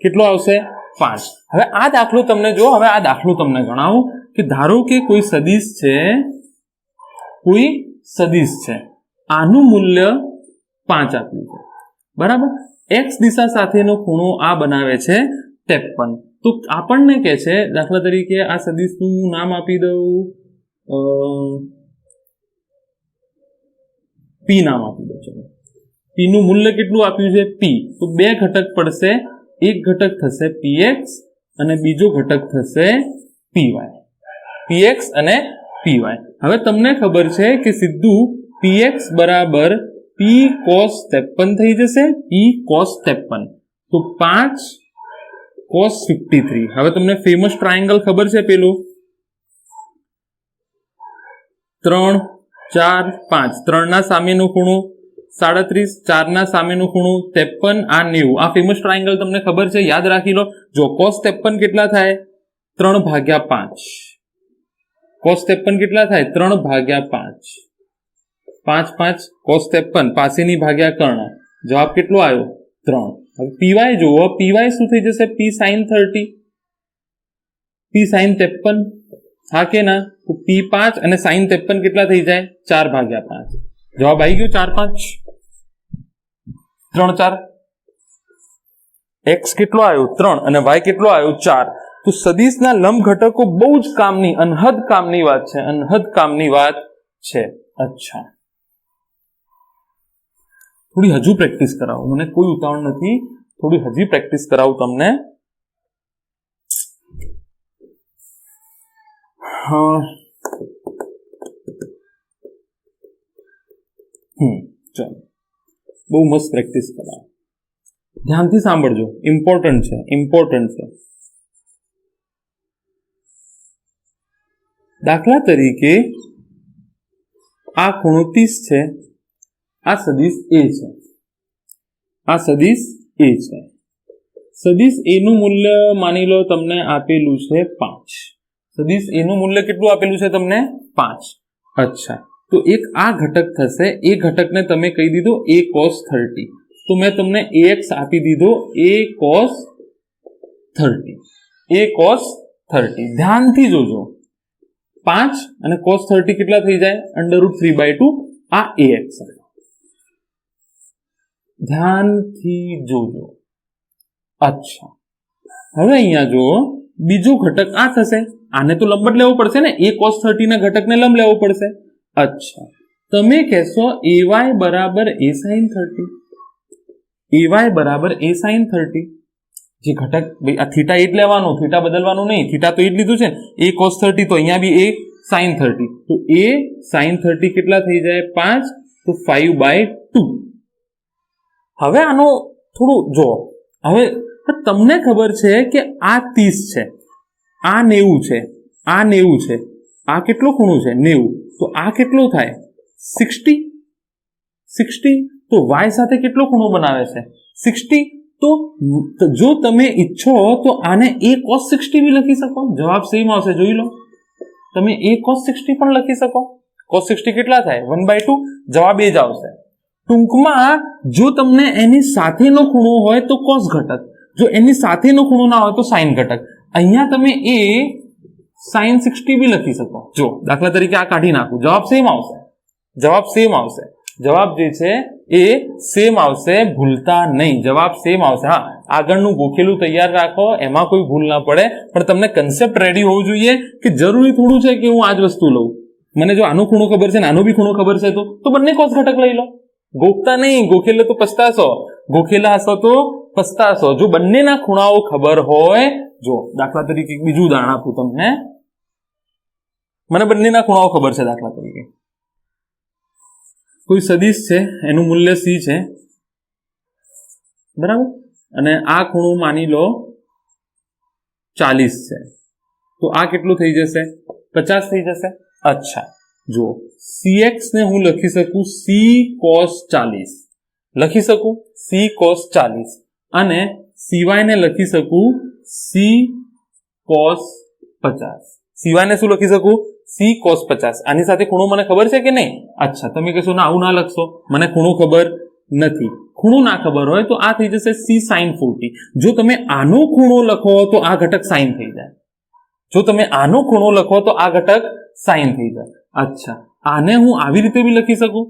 કેટલો આવશે 5 હવે આ દાખલો તમને ગણાવું કે ધારો કે કોઈ સદિશ છે આનું મૂલ્ય 5 આપ્યું છે બરાબર x દિશા સાથેનો ખૂણો આ બનાવે છે 53 તો આપણને કહે છે દાખલા તરીકે આ સદિશનું નામ આપી દઉં p નામ આપી દો ચલો p નું મૂલ્ય કેટલું આપ્યું છે p તો બે ઘટક પડશે એક ઘટક થશે px અને બીજો ઘટક થશે py px અને py હવે તમને ખબર છે કે સીધું px બરાબર p cos 53 થઈ જશે p cos 53 તો 5 cos 53 હવે તમને ફેમસ ટ્રાયેંગલ ખબર છે પેલું 3 4 5 3 ના સામેનો ખૂણો 37 4 ના સામેનો ખૂણો 53 આ 90 આ ફેમસ ટ્રાયેંગલ તમને ખબર છે યાદ રાખી લો જો cos 53 કેટલા થાય 3/5 cos 53 કેટલા થાય 3/5 5 5 cos 53 પાસેની ભાગ્યા કર્ણ જવાબ કેટલો આવ્યો 3 હવે py જુઓ py શું થઈ જશે p sin 30 p sin 53 હા કે ના તો p5 અને sin 53 કેટલા થઈ જાય 4/5 જવાબ આવી ગયો 4 5 3 4 x કેટલો આવ્યો 3 અને y કેટલો આવ્યો 4 તો સદિશના લંબ ઘટકો બહુ જ અનહદ કામની વાત છે અચ્છા થોડી હજુ પ્રેક્ટિસ કરાવો મને કોઈ ઉતાવળ નથી થોડી હજી પ્રેક્ટિસ કરાવું તમને ચાલો બહુ મસ્ત પ્રેક્ટિસ કરાવો ધ્યાનથી સાંભળજો ઇમ્પોર્ટન્ટ છે દાખલા તરીકે આ ખૂણો 30 છે, આ સદિશ એ છે, આ સદિશ એ છે. સદિશ એ નું મૂલ્ય માની લો તમને આપેલું છે 5. સદિશ એ નું મૂલ્ય કેટલું આપેલું છે તમને? 5. અચ્છા, તો એક આ ઘટક થશે, એ ઘટકને તમે કહી દીધો a cos 30. તો મેં તમને ax આપી દીધો a cos 30. a cos 30 ધ્યાનથી જોજો. 5 અને cos 30 કેટલા થઈ જાય? √3/2. આ ax. ધ્યાનથી જોજો. અચ્છા, હવે અહીંયા જો બીજો ઘટક આ થશે, આને તો લંબ જ લેવો પડશે ને, a cos 30 ના ઘટકને લંબ લેવો પડશે. અચ્છા, તમે કહેશો ay બરાબર a sin 30. ay બરાબર a sin 30. જે ઘટક ભાઈ આ થીટા એ જ લેવાનું, થીટા બદલવાનું નહીં, થીટા તો એ જ લીધું છે ને. a cos 30 તો અહીંયા બી a sin 30. તો a sin 30 કેટલા થઈ જાય? 5. તો 5/2. હવે આનો થોડું જો, હવે તમને ખબર છે કે આ 30 છે, આ 90 છે, આ 90 છે, આ કેટલો ખૂણો છે? 90. તો આ કેટલો થાય? 60. 60. તો y સાથે કેટલો ખૂણો બનાવે છે? 60. તો જો તમે ઈચ્છો તો આને a cos 60 બી લખી શકો. જવાબ સેમ આવશે, જોઈ લો. તમે a cos 60 પણ લખી શકો. cos 60 કેટલા થાય? 1/2. જવાબ એ જ આવશે. ટૂંકમાં જો તમને એની સાથેનો ખૂણો હોય તો cos ઘટક, જો એની સાથેનો ખૂણો ના હોય તો sin ઘટક. અહીંયા તમે a sin 60 બી લખી શકો. જો દાખલા તરીકે આ કાઢી નાખું, જવાબ સેમ આવશે. જવાબ સેમ આવશે. જવાબ જે છે એ સેમ આવશે, ભૂલતા નહીં. જવાબ સેમ આવશે. હા, આગળનું ગોખેલું તૈયાર રાખો, એમાં કોઈ ભૂલ ના પડે, પણ તમને કન્સેપ્ટ રેડી હોવું જોઈએ કે જરૂરી થોડું છે કે હું આ જ વસ્તુ લઉં. મને જો આનો ખૂણો ખબર છે ને આનો બી ખૂણો ખબર છે તો બંને cos ઘટક લઈ લો. ગોખતા નહીં, ગોખેલે તો પસ્તાશો, ગોખેલા હશો તો પસ્તાશો. જો બંનેના ખૂણાઓ ખબર હોય, જો દાખલા તરીકે બીજું ઉદાહરણ આપું તમને. મને બંનેના ખૂણાઓ ખબર છે. દાખલા તરીકે કોઈ સદિશ છે, એનું મૂલ્ય c છે, બરાબર, અને આ ખૂણો માની લો 40 છે. તો આ કેટલું થઈ જશે? 50 થઈ જશે. અચ્છા, જુઓ, cx ને હું લખી શકું c cos 40, લખી શકું c cos 40, અને cy ને લખી શકું c cos 50. cy ને શું લખી શકું? c cos 50. આની સાથે ખૂણો મને ખબર છે કે નહીં? અચ્છા, તમે કહેશો ના આવું ના લખશો, મને ખૂણો ખબર નથી. ખૂણો ના ખબર હોય તો આ થઈ જશે c sin 40. જો તમે આનો ખૂણો લખો તો આ ઘટક sin થઈ જાય. જો તમે આનો ખૂણો લખો તો આ ઘટક sin થઈ જાય. અચ્છા, આને હું આવી રીતે બી લખી શકું,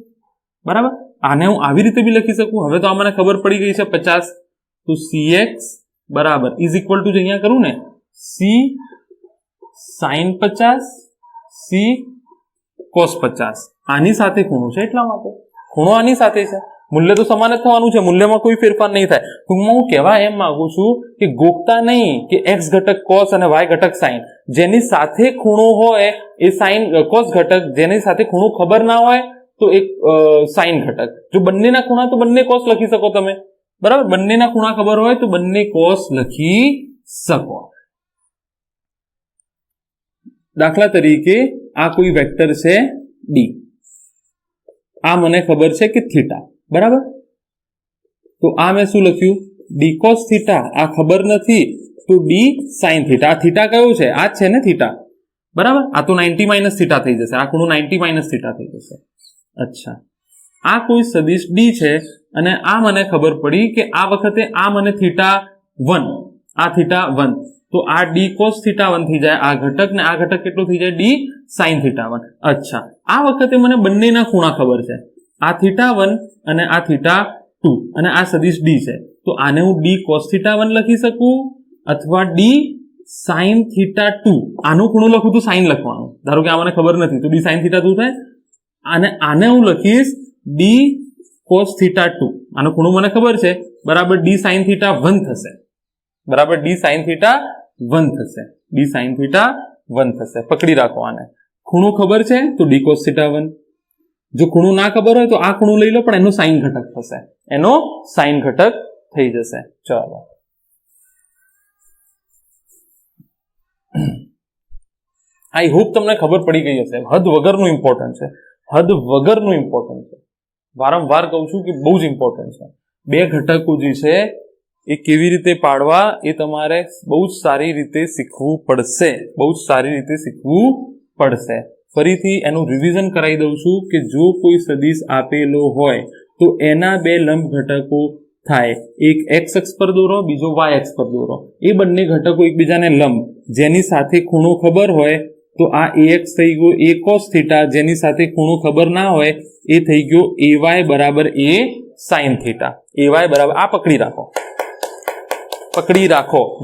બરાબર, આને હું આવી રીતે બી લખી શકું. હવે તો આ મને ખબર પડી ગઈ છે 50. તો cx બરાબર ઇઝ ઇક્વલ ટુ, અહીંયા કરું ને, c sin 50 c cos 50. આની સાથે ખૂણો છે એટલા માટે ખૂણો આની સાથે છે. મૂલ્ય તો સમાન જ થવાનું છે, મૂલ્યમાં કોઈ ફેરફાર નહીં થાય. ટૂંકમાં હું કહેવા એમ માંગુ છું કે ગોખતા નહીં કે x ઘટક cos અને y ઘટક sin. જેની સાથે ખૂણો હોય એ sin cos ઘટક, જેની સાથે ખૂણો ખબર ના હોય તો એક sin ઘટક. જો બંનેના ખૂણા તો બંને cos લખી શકો તમે, બરાબર, બંનેના ખૂણા ખબર હોય તો બંને cos લખી શકો. દાખલા તરીકે આ કોઈ વેક્ટર છે d, આ મને ખબર છે કે થીટા, બરાબર, તો આ મેં શું લખ્યું? d cos theta. આ ખબર નથી તો d sin થીટા. આ થીટા કયો છે? આ જ છે ને થીટા, બરાબર. આ તો 90 માઇનસ થીટા થઈ જશે, આ ખૂણો 90 માઇનસ થીટા થઈ જશે. અચ્છા, આ કોઈ સદિશ d છે અને આ મને ખબર પડી કે આ વખતે આ મને થીટા 1, આ થીટા 1, તો આ d cos થીટા 1 થઈ જાય આ ઘટક, ને આ ઘટક કેટલો થઈ જાય? d sin theta 1. અચ્છા, આ વખતે મને બંનેના ખૂણા ખબર છે, આ થીટા 1 અને આ થીટા 2, અને આ સદિશ d છે. તો આને હું d cos થીટા 1 લખી શકું અથવા d sin થીટા 2. આનો ખૂણો લખું તો sin લખવાનું, ધારો કે આ મને ખબર નથી તો d sin થીટા 2 થાય. અને આને હું લખીશ d cos થીટા 2. આનો ખૂણો મને ખબર છે, બરાબર, d sin થીટા 1 થશે, બરાબર, d sin થીટા 1 થશે, d sin થીટા 1 થશે. પકડી રાખો આને. ખૂણો ખબર છે તો d cos થીટા 1. જો ખૂણો ના ખબર હોય તો આ ખૂણો લઈ લો, પણ એનો sin ઘટક થશે, એનો sin ઘટક થઈ જશે. ચાલો, આઈ હોપ તમને ખબર પડી ગઈ હશે. હદ વગરનું ઇમ્પોર્ટન્ટ છે. હદ વગરનું ઇમ્પોર્ટન્ટ છે. વારંવાર કહું છું કે બહુ જ ઇમ્પોર્ટન્ટ છે. બે ઘટકો જે છે એ કેવી રીતે પાડવા એ તમારે બહુ જ સારી રીતે શીખવું પડશે. બહુ જ સારી રીતે શીખવું પડશે. ફરીથી એનું રિવિઝન કરાવી દઉં છું કે જો કોઈ સદિશ આપેલો હોય તો એના બે લંબ ઘટકો થાય. એક એક્સ અક્ષ પર દોરો, બીજો વાય અક્ષ પર દોરો. એ બંને ઘટકો એકબીજાને લંબ, જેની સાથે ખૂણો ખબર હોય તો આ ax થઈ ગયો a cos થીટા, જેની સાથે ખૂણો ખબર ના હોય એ થઈ ગયો ay બરાબર a sin થીટા. ay બરાબર આ પકડી રાખો.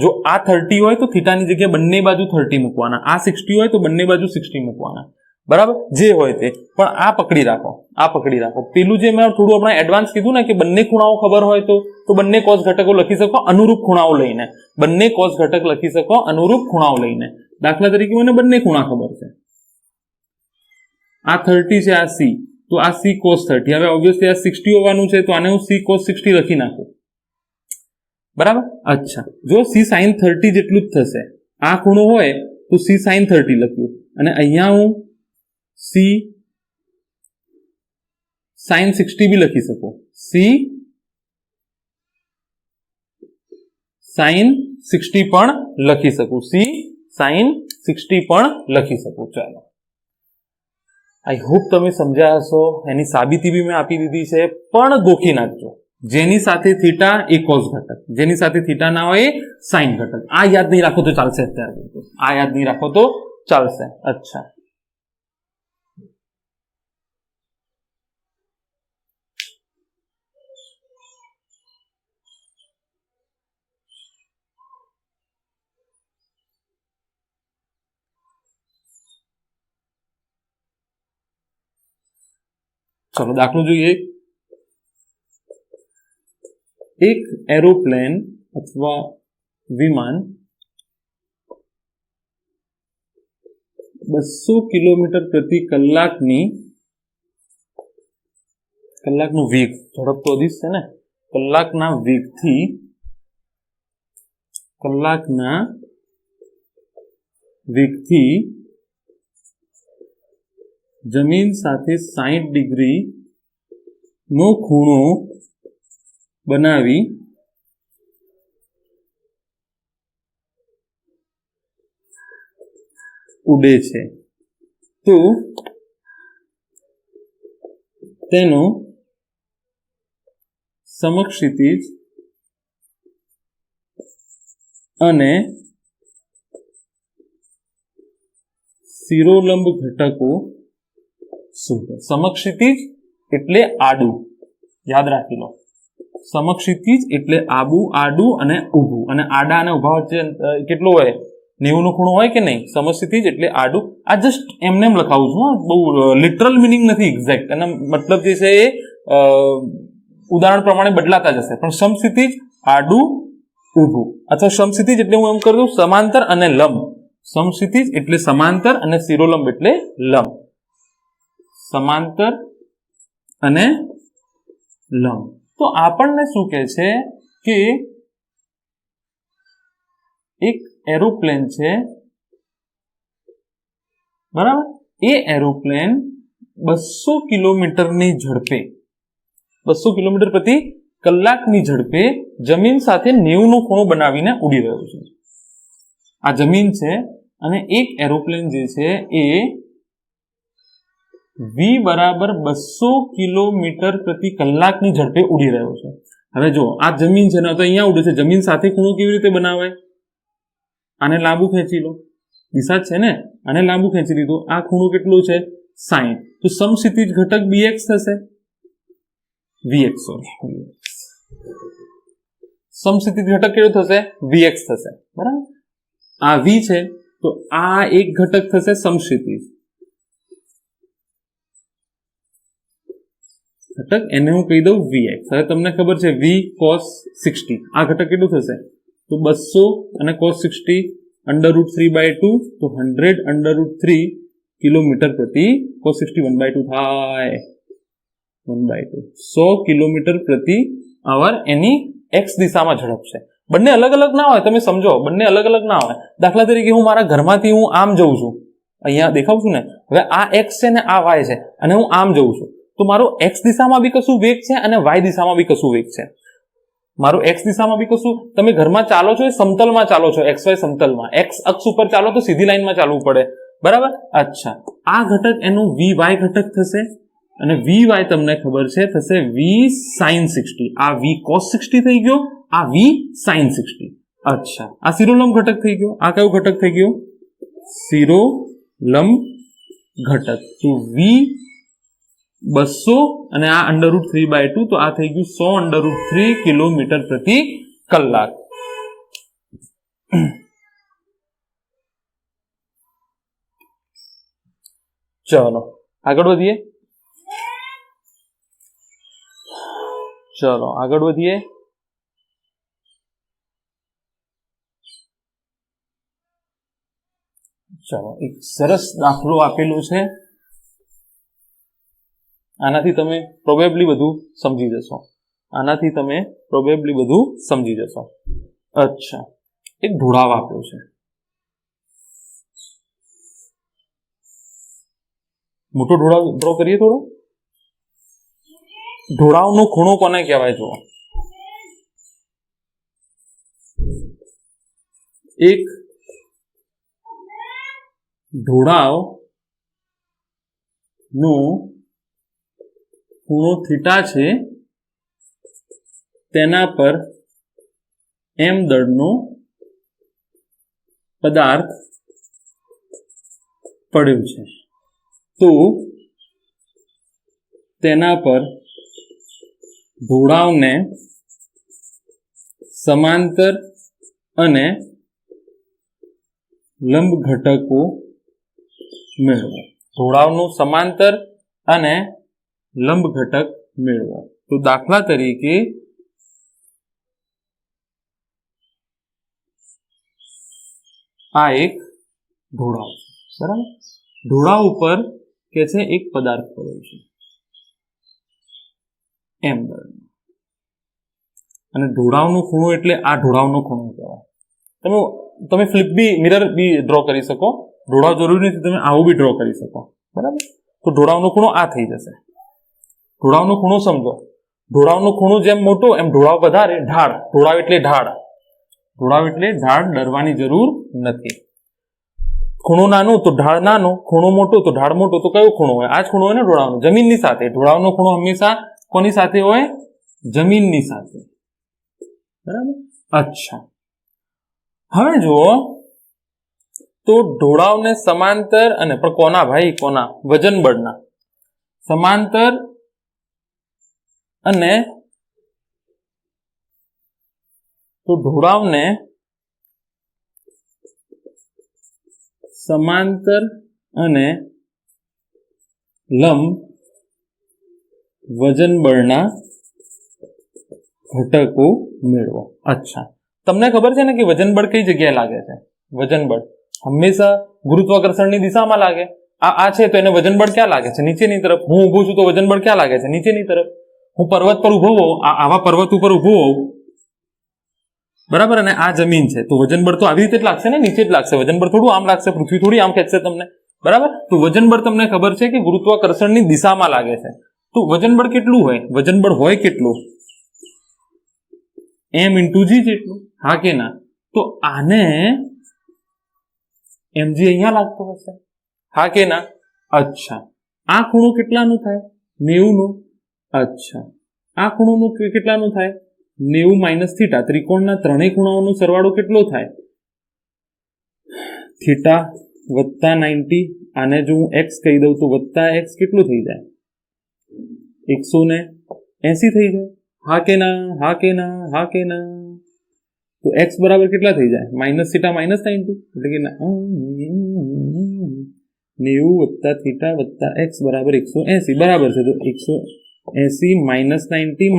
જો આ 30 હોય તો થીટાની જગ્યાએ બંને બાજુ 30 મૂકવાના, આ 60 હોય તો બંને બાજુ 60 મૂકવાના, બરાબર, જે હોય તે. પણ આ પકડી રાખો. પેલું જે મેં થોડું આપણે એડવાન્સ કીધું ને કે બંને ખૂણાઓ ખબર હોય તો બંને કોસ ઘટકો લખી શકો અનુરૂપ ખૂણાઓ લઈને. બંને કોસ ઘટક લખી શકો અનુરૂપ ખૂણાઓ લઈને. દાખલા તરીકે મને બંને ખૂણા ખબર છે. આ 30 છે, આ c, તો આ c cos 30. હવે ઓબ્વિયસલી આ 60 હોવાનું છે તો આને હું c cos 60 લખી નાખું, બરાબર. અચ્છા, જો c sin 30 જેટલું જ થશે. આ ખૂણો હોય તો c sin 30 લખ્યું, અને અહીંયા હું c sin 60 બી લખી શકું. c sin 60 પણ લખી શકું. c sin 60 પણ લખી શકું. ચાલો, આઈ હોપ તમે સમજ્યા હશો. એની સાબિતી બી મેં આપી દીધી છે, પણ ગોખી નાખજો. જેની સાથે થીટા એ કોસ ઘટક, જેની સાથે થીટા ના હોય એ સાઇન ઘટક. આ યાદ નહીં રાખો તો ચાલશે. અત્યારે આ યાદ નહીં રાખો તો ચાલશે. અચ્છા, ચલો દાખલો જોઈએ. એક એરોપ્લેન અથવા વિમાન 200 કિલોમીટર પ્રતિ કલાકનું વેગ, ઝડપ તો અદિશ છે ને, કલાકના વેગથી જમીન સાથે 60 ડિગ્રી નો ખૂણો બનાવી ઉડે છે તો તેનો સમક્ષિતિજ અને શિરોલંબ ઘટકો શોધો. સમક્ષિતિજ એટલે આડું, યાદ રાખી લો. સમક્ષિતિજ એટલે આડું અને ઊભું. અને આડા અને ઊભા વચ્ચે કેટલો હોય? 90 નો ખૂણો હોય કે નહીં? સમક્ષિતિજ એટલે આડું. આ જસ્ટ એમને એમ લખાવું છું, બહુ લિટરલ મિનિંગ નથી એક્ઝેક્ટ. એનો મતલબ જે છે એ ઉદાહરણ પ્રમાણે બદલાતા જશે. પણ સમક્ષિતિજ આડું ઊભું, અથવા સમક્ષિતિજ એટલે હું એમ કરી દઉં સમાંતર અને લંબ. સમક્ષિતિજ એટલે સમાંતર અને શિરોલંબ એટલે લંબ. સમાંતર અને લંબ. તો આપણને શું કહે છે કે એક એરોપ્લેન છે, બરાબર. એ એરોપ્લેન 200 કિલોમીટરની ઝડપે, 200 કિલોમીટર પ્રતિ કલાકની ઝડપે જમીન સાથે 90 નો ખૂણો બનાવીને ઉડી રહ્યો છે. આ જમીન છે અને એક એરોપ્લેન જે છે એ v બરાબર 200 કિલોમીટર પ્રતિ કલાકની ઝડપે ઉડી રહ્યો છે. હવે જો આ જમીન છે ને, તો અહીંયા ઉડે છે. જમીન સાથે ખૂણો કેવી રીતે બનાવાય? આને લાંબુ ખેંચી લો, દિશા છે ને, આને લાંબુ ખેંચી લીધું. આ ખૂણો કેટલો છે? 60. તો સમક્ષિતિજ ઘટક bx થશે, vx, સોરી, સમક્ષિતિજ ઘટક કેટલો થશે? vx થશે, બરાબર. આ v છે તો આ એક ઘટક થશે સમક્ષિતિજ ઘટક, એને હું કહી દઉં vx. હવે તમને ખબર છે v cos 60, આ ઘટક કેટલું થશે? તો 200 અને cos 60 √3/2, તો 100 √3 કિલોમીટર પ્રતિ cos 60 1/2 થાય, 1/2, 100 કિલોમીટર પ્રતિ અવર એની x દિશામાં ઝડપ છે. બંને અલગ અલગ ના હોય, તમે સમજો, બંને અલગ અલગ ના હોય. દાખલા તરીકે હું મારા ઘરમાંથી હું આમ જઉં છું, અહીંયા દેખાવું છું ને, હવે આ x છે ને આ y છે અને હું આમ જઉં છું તો મારો x દિશામાં બી કશું વેગ છે અને y દિશામાં બી કશું વેગ છે. મારો x દિશામાં બી કશું, તમે ઘરમાં ચાલો છો એ સમતલમાં ચાલો છો, xy સમતલમાં, x અક્ષ ઉપર ચાલો તો સીધી લાઈનમાં ચાલવું પડે, બરાબર. અચ્છા, આ ઘટક એનું vy ઘટક થશે અને vy તમને ખબર છે થશે v sin 60. આ v cos 60 થઈ ગયો, આ v sin 60. અચ્છા, આ શિરોલંબ ઘટક થઈ ગયો. આ કયો ઘટક થઈ ગયો? શિરોલંબ ઘટક. તો v 200 અને આ √3/2, તો આ થઈ ગયું 100 √3 કિલોમીટર પ્રતિ કલાક. ચલો આગળ વધીએ. ચલો એક સરસ દાખલો આપેલો છે, આનાથી તમે પ્રોબેબલી બધું સમજી જશો. અચ્છા, એક ઢોળાવ આપ્યો છે. મોટો ઢોળાવ ડ્રો કરીએ થોડો. ઢોળાવનો ખૂણો કોને કહેવાય? જુઓ, એક ઢોળાવ નો ખૂણો થીટા છે, તેના પર m દળનો પદાર્થ પડ્યો છે, તો તેના પર ઢોળાવને સમાંતર અને લંબ ઘટકો મેળવો. ઢોળાવનું સમાંતર અને લંબ ઘટક મેળવો. તો દાખલા તરીકે આ એક ઢોળાવ છે, બરાબર. ઢોળાવ ઉપર કે છે એક પદાર્થ પડ્યો છે m દળનો, અને ઢોળાવનો ખૂણો એટલે આ ઢોળાવનો ખૂણો કહેવાય. તમે ફ્લિપ બી મિરર બી ડ્રો કરી શકો. ઢોળાવ જરૂરી નથી, તમે આવું બી ડ્રો કરી શકો, બરાબર. તો ઢોળાવનો ખૂણો આ થઈ જશે. ઢોળાવનો ખૂણો સમજો. ઢોળાવનો ખૂણો જેમ મોટો એમ ઢોળાવ વધારે. ઢાળ, ઢોળાવ એટલે ઢાળ, ડરવાની જરૂર નથી. ખૂણો નાનો તો ઢાળ નાનો, ખૂણો મોટો તો ઢાળ મોટો. તો કયો ખૂણો હોય? આ જ ખૂણો હોય ને ઢોળાવનો, જમીનની સાથે. ઢોળાવનો ખૂણો હંમેશા કોની સાથે હોય? જમીનની સાથે, બરાબર. અચ્છા, હવે જુઓ તો ઢોળાવને સમાંતર અને પણ કોના ભાઈ? કોના? વજન બળના. સમાંતર અને તો ઢોળાવને સમાંતર અને લંબ વજન બળના ઘટકો મેળવો. અચ્છા, તમને ખબર છે ને કે વજન બળ કઈ જગ્યાએ લાગે છે? વજન બળ હંમેશા ગુરુત્વાકર્ષણની દિશામાં લાગે. આ છે તો એને વજન બળ ક્યાં લાગે છે? નીચેની તરફ. હું ઊભો છું તો વજન બળ ક્યાં લાગે છે? નીચેની તરફ. હું પર્વત પર ઊભો હોઉં, આવા પર્વત ઉપર ઊભો હોઉં, બરાબર, અને આ જમીન છે, તો વજન બળ તો આવી રીતે જ લાગશે ને, નીચે જ લાગશે. વજન બળ થોડું આમ લાગશે, પૃથ્વી થોડી આમ ખેંચશે તમને, બરાબર. તો વજન બળ તમને ખબર છે કે ગુરુત્વાકર્ષણની દિશામાં લાગે છે. તો વજન બળ કેટલું હોય? વજન બળ હોય કેટલું? m × g જેટલું. હા કે ના? તો આને mg અહીંયા લાગતો હશે, હા કે ના? અચ્છા, આ ખૂણો કેટલાનું થાય? 90 નું. અચ્છા, આ ખૂણોનું કેટલાનું થાય? 90 - θ. ત્રિકોણના ત્રણેય ખૂણાઓનો સરવાળો કેટલો થાય? θ + 90. આને જો હું x કહી દઉં તો +x કેટલું થઈ જાય? 180 થઈ જાય. હા કે ના? હા કે ના? હા કે ના? તો x બરાબર કેટલા થઈ જાય? -θ - 90, એટલે કે 90 + θ + x બરાબર 180, બરાબર છે. તો 180 -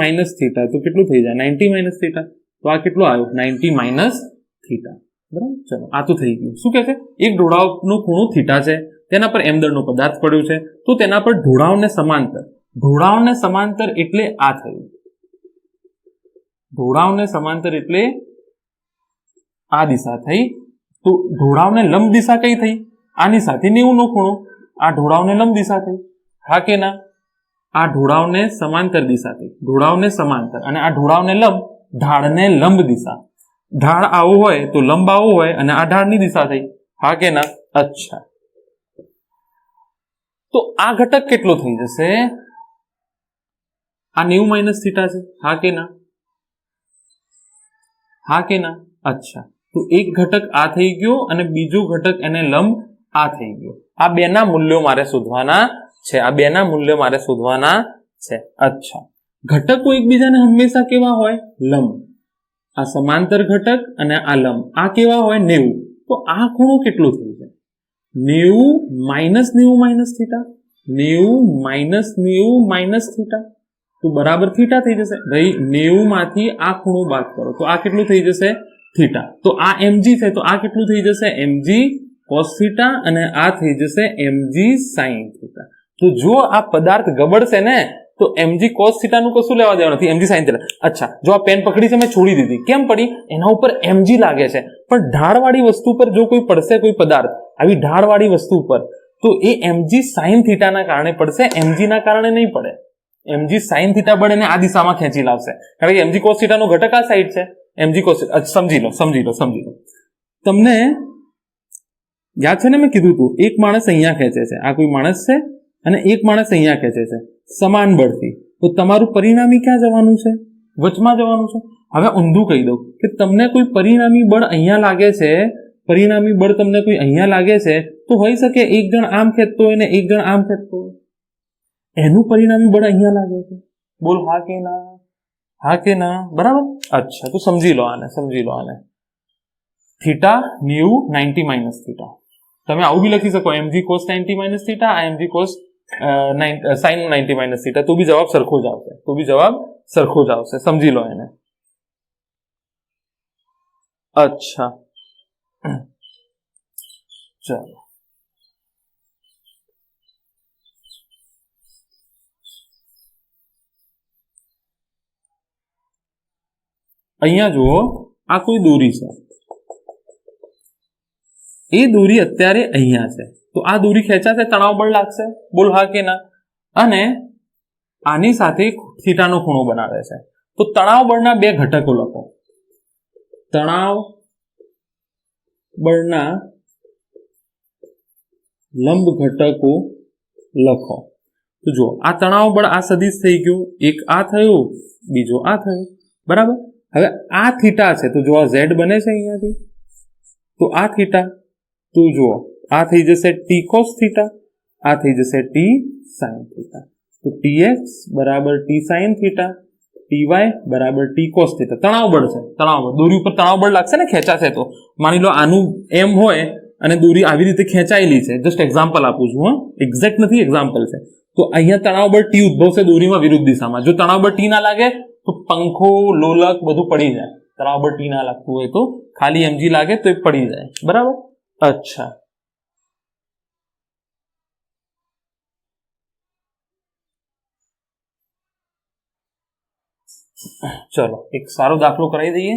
90 - θ, તો કેટલું થઈ જાય? 90 - θ. તો આ કેટલો આવ્યો? 90 - θ, બરાબર. ચલો, આ તો થઈ ગયું. શું કહે છે? એક ઢોળાવનો ખૂણો થીટા છે, તેના પર m દળનો પદાર્થ પડ્યો છે, તો તેના પર ઢોળાવને સમાંતર એટલે આ થયું. ઢોળાવને સમાંતર એટલે આ દિશા થઈ. તો ઢોળાવને લંબ દિશા કઈ થઈ? આની સાથે 90 નો ખૂણો. આ ઢોળાવને લંબ દિશા થઈ, હા કે ના? આ ઢોળાવને સમાંતર દિશા થઈ, ઢોળાવને સમાંતર, અને આ ઢોળાવને લંબ, ઢાળને લંબ દિશા. ઢાળ આવું હોય તો લંબ આવું હોય, અને આ ઢાળની દિશા થઈ, હા કે ના? અચ્છા, તો આ ઘટક કેટલો થઈ જશે? આ 90 માઇનસ થીટા છે, હા કે ના? હા કે ના? અચ્છા, તો એક ઘટક આ થઈ ગયો અને બીજો ઘટક એને લંબ આ થઈ ગયો. આ બેના મૂલ્યો મારે શોધવાના છે, આ બેના મૂલ્યો મારે શોધવાના છે. અચ્છા, ઘટકો એકબીજાને હંમેશા કેવા હોય? લંબ. આ સમાંતર ઘટક અને આ લંબ, આ કેવા હોય? 90. તો આ ખૂણો કેટલો થઈ જાય? 90 minus 90 minus theta, 90 minus 90 minus theta, તો બરાબર થીટા થઈ જશે. ભાઈ 90 માંથી આ ખૂણો બાદ કરો તો આ કેટલું થઈ જશે? થીટા. તો આ mg છે, તો આ કેટલું થઈ જશે? mg cos થીટા, અને આ થઈ જશે mg sin થીટા. તો જો આ પદાર્થ ગબડશે ને તો mg cos થીટા નું કશું લેવા દેવા નથી, mg sin થીટા. અચ્છા, જો આ પેન પકડી છે મેં છોડી દીધી, કેમ પડી? એના ઉપર mg લાગે છે, પણ ઢાળવાળી વસ્તુ પર જો કોઈ પડશે, કોઈ પદાર્થ આવી ઢાળવાળી વસ્તુ પર, તો એ mg sin થીટાના કારણે પડશે, mg ના કારણે નહીં પડે. mg sin થીટા બળ એને આ દિશામાં ખેંચી લાવશે, કારણ કે mg cos થીટા નો ઘટક આ સાઈડ છે. mg cos, સમજી લો. તમને યાદ છે ને મેં કીધું હતું, એક માણસ અહીંયા ખેંચે છે, આ કોઈ માણસ છે, અને એક માણસ અહીંયા ખેંચે છે સમાન બળથી, તો તમારું પરિણામી ક્યાં જવાનું છે? વચમાં જવાનું છે. હવે ઊંધું કહી દઉં કે તમને કોઈ પરિણામી બળ અહીંયા લાગે છે, પરિણામી બળ તમને કોઈ અહીંયા લાગે છે, તો હોઈ શકે એક જણ આમ ખેંચતો હોય ને એક જણ આમ ખેંચતો હોય, એનું પરિણામી બળ અહીંયા લાગે છે. બોલ હા કે ના? હા કે ના? બરાબર. અચ્છા, તો સમજી લો આને. થીટા 90 માઇનસ થીટા, તમે આવું બી લખી શકો, mg cos 90 માઇનસ થીટા, આ mg cos sin 90 minus theta, તો બી જવાબ સરખો જ આવશે. સમજી લો એને. અચ્છા, ચાલો, અહીંયા જુઓ, આ કોઈ દોરી છે, એ દોરી અત્યારે અહીંયા છે, તો આ દોરી ખેંચાશે, તણાવ બળ લાગશે. બોલ હા કે ના? અને આની સાથે થીટાનો ખૂણો બનાવે છે, તો તણાવ બળના બે ઘટકો લખો. તણાવ બળના લંબ ઘટકો લખો. તો જુઓ, આ તણાવ બળ આ સદિશ થઈ ગયું, એક આ થયું, બીજો આ થયું, બરાબર. હવે આ થીટા છે, તો જો આ z બને છે અહીંયાથી, તો આ થીટા, તો જુઓ આ થઈ જશે t cos થીટા, આ થઈ જશે t sin થીટા. તો tx બરાબર t sin થીટા, ty બરાબર t cos થીટા. તણાવ બળ છે, તણાવ બળ, દોરી ઉપર તણાવ બળ લાગશે ને, ખેંચાશે. તો માની લો આનું m હોય અને દોરી આવી રીતે ખેંચાયેલી છે, જસ્ટ એક્ઝામ્પલ આપું છું, એક્ઝેક્ટ નથી, એક્ઝામ્પલ છે. તો અહીંયા તણાવ બળ t ઉદ્ભવશે દોરીમાં વિરુદ્ધ દિશામાં. જો તણાવ બળ t ના લાગે તો પંખો, લોલક બધું પડી જાય. તણાવ બળ t ના લાગતું હોય તો ખાલી mg લાગે તો એ પડી જાય, બરાબર. અચ્છા, ચલો એક સારો દાખલો કરાવી દઈએ.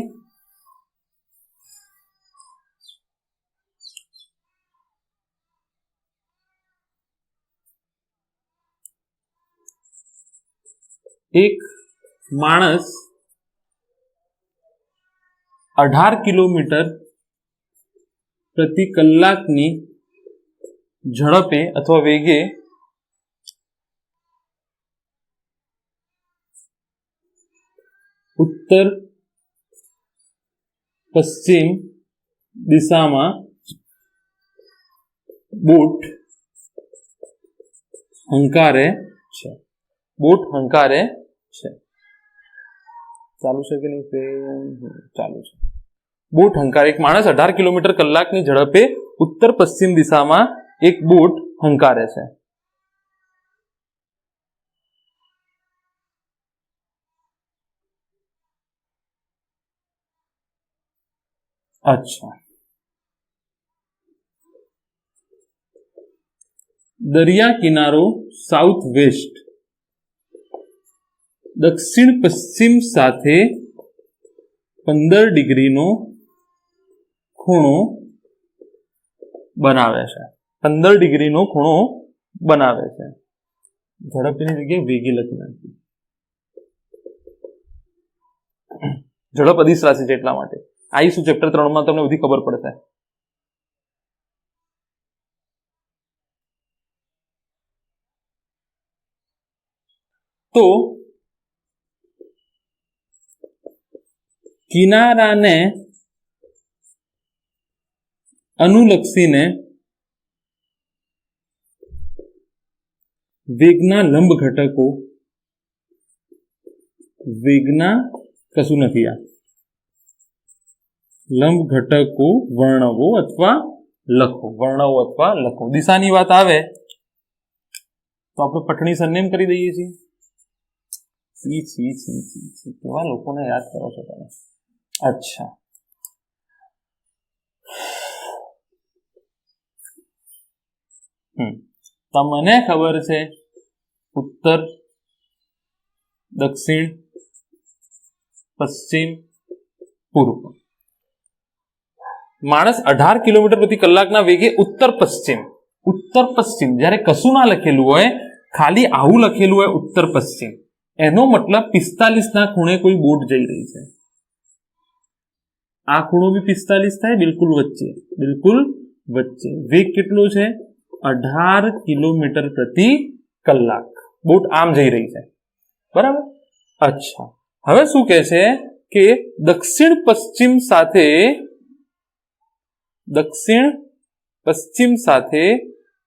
એક માણસ 18 કિલોમીટર પ્રતિ કલાકની ઝડપે અથવા વેગે ઉત્તર પશ્ચિમ દિશામાં બોટ હંકારે છે. ચાલુ છે કે નહીં? ચાલુ છે. બોટ હંકારે, એક માણસ 18 કિલોમીટર કલાકની ઝડપે ઉત્તર પશ્ચિમ દિશામાં એક બોટ હંકારે છે. અચ્છા, દરિયા કિનારો સાઉથ વેસ્ટ દક્ષિણ પશ્ચિમ સાથે 15 ડિગ્રીનો ખૂણો બનાવે છે. 15 ડિગ્રીનો ખૂણો બનાવે છે. ઝડપની જગ્યાએ વેગી લખી નાખી. ઝડપ અદિશ રાશિ છે એટલા માટે. આવીશું ચેપ્ટર 3 માં તમને બધી ખબર પડશે. તો કિનારાને અનુલક્ષીને વેગના લંબ ઘટકો, વેગના કશું નથી આ લંબ ઘટકો વર્ણવો અથવા લખો. વર્ણવો અથવા લખો. દિશાની વાત આવે તો આપણે પટણી સરનેમ કરી દઈએ છીએ. કેવા લોકોને યાદ કરો છો તમે. અચ્છા, તમને ખબર છે ઉત્તર, દક્ષિણ, પશ્ચિમ, પૂર્વ. માણસ 18 કિલોમીટર પ્રતિ કલાકના વેગે ઉત્તર પશ્ચિમ જ્યારે કશું ના લખેલું હોય, ખાલી આવું લખેલું હોય ઉત્તર પશ્ચિમ, એનો મતલબ 45 ના ખૂણે કોઈ બોટ જઈ રહી છે. આ ખૂણો બી 45 થાય, બિલકુલ વચ્ચે. વેગ કેટલો છે? 18 કિલોમીટર પ્રતિ કલાક. બોટ આમ જઈ રહી છે, બરાબર. અચ્છા, હવે શું કહે છે કે દક્ષિણ પશ્ચિમ સાથે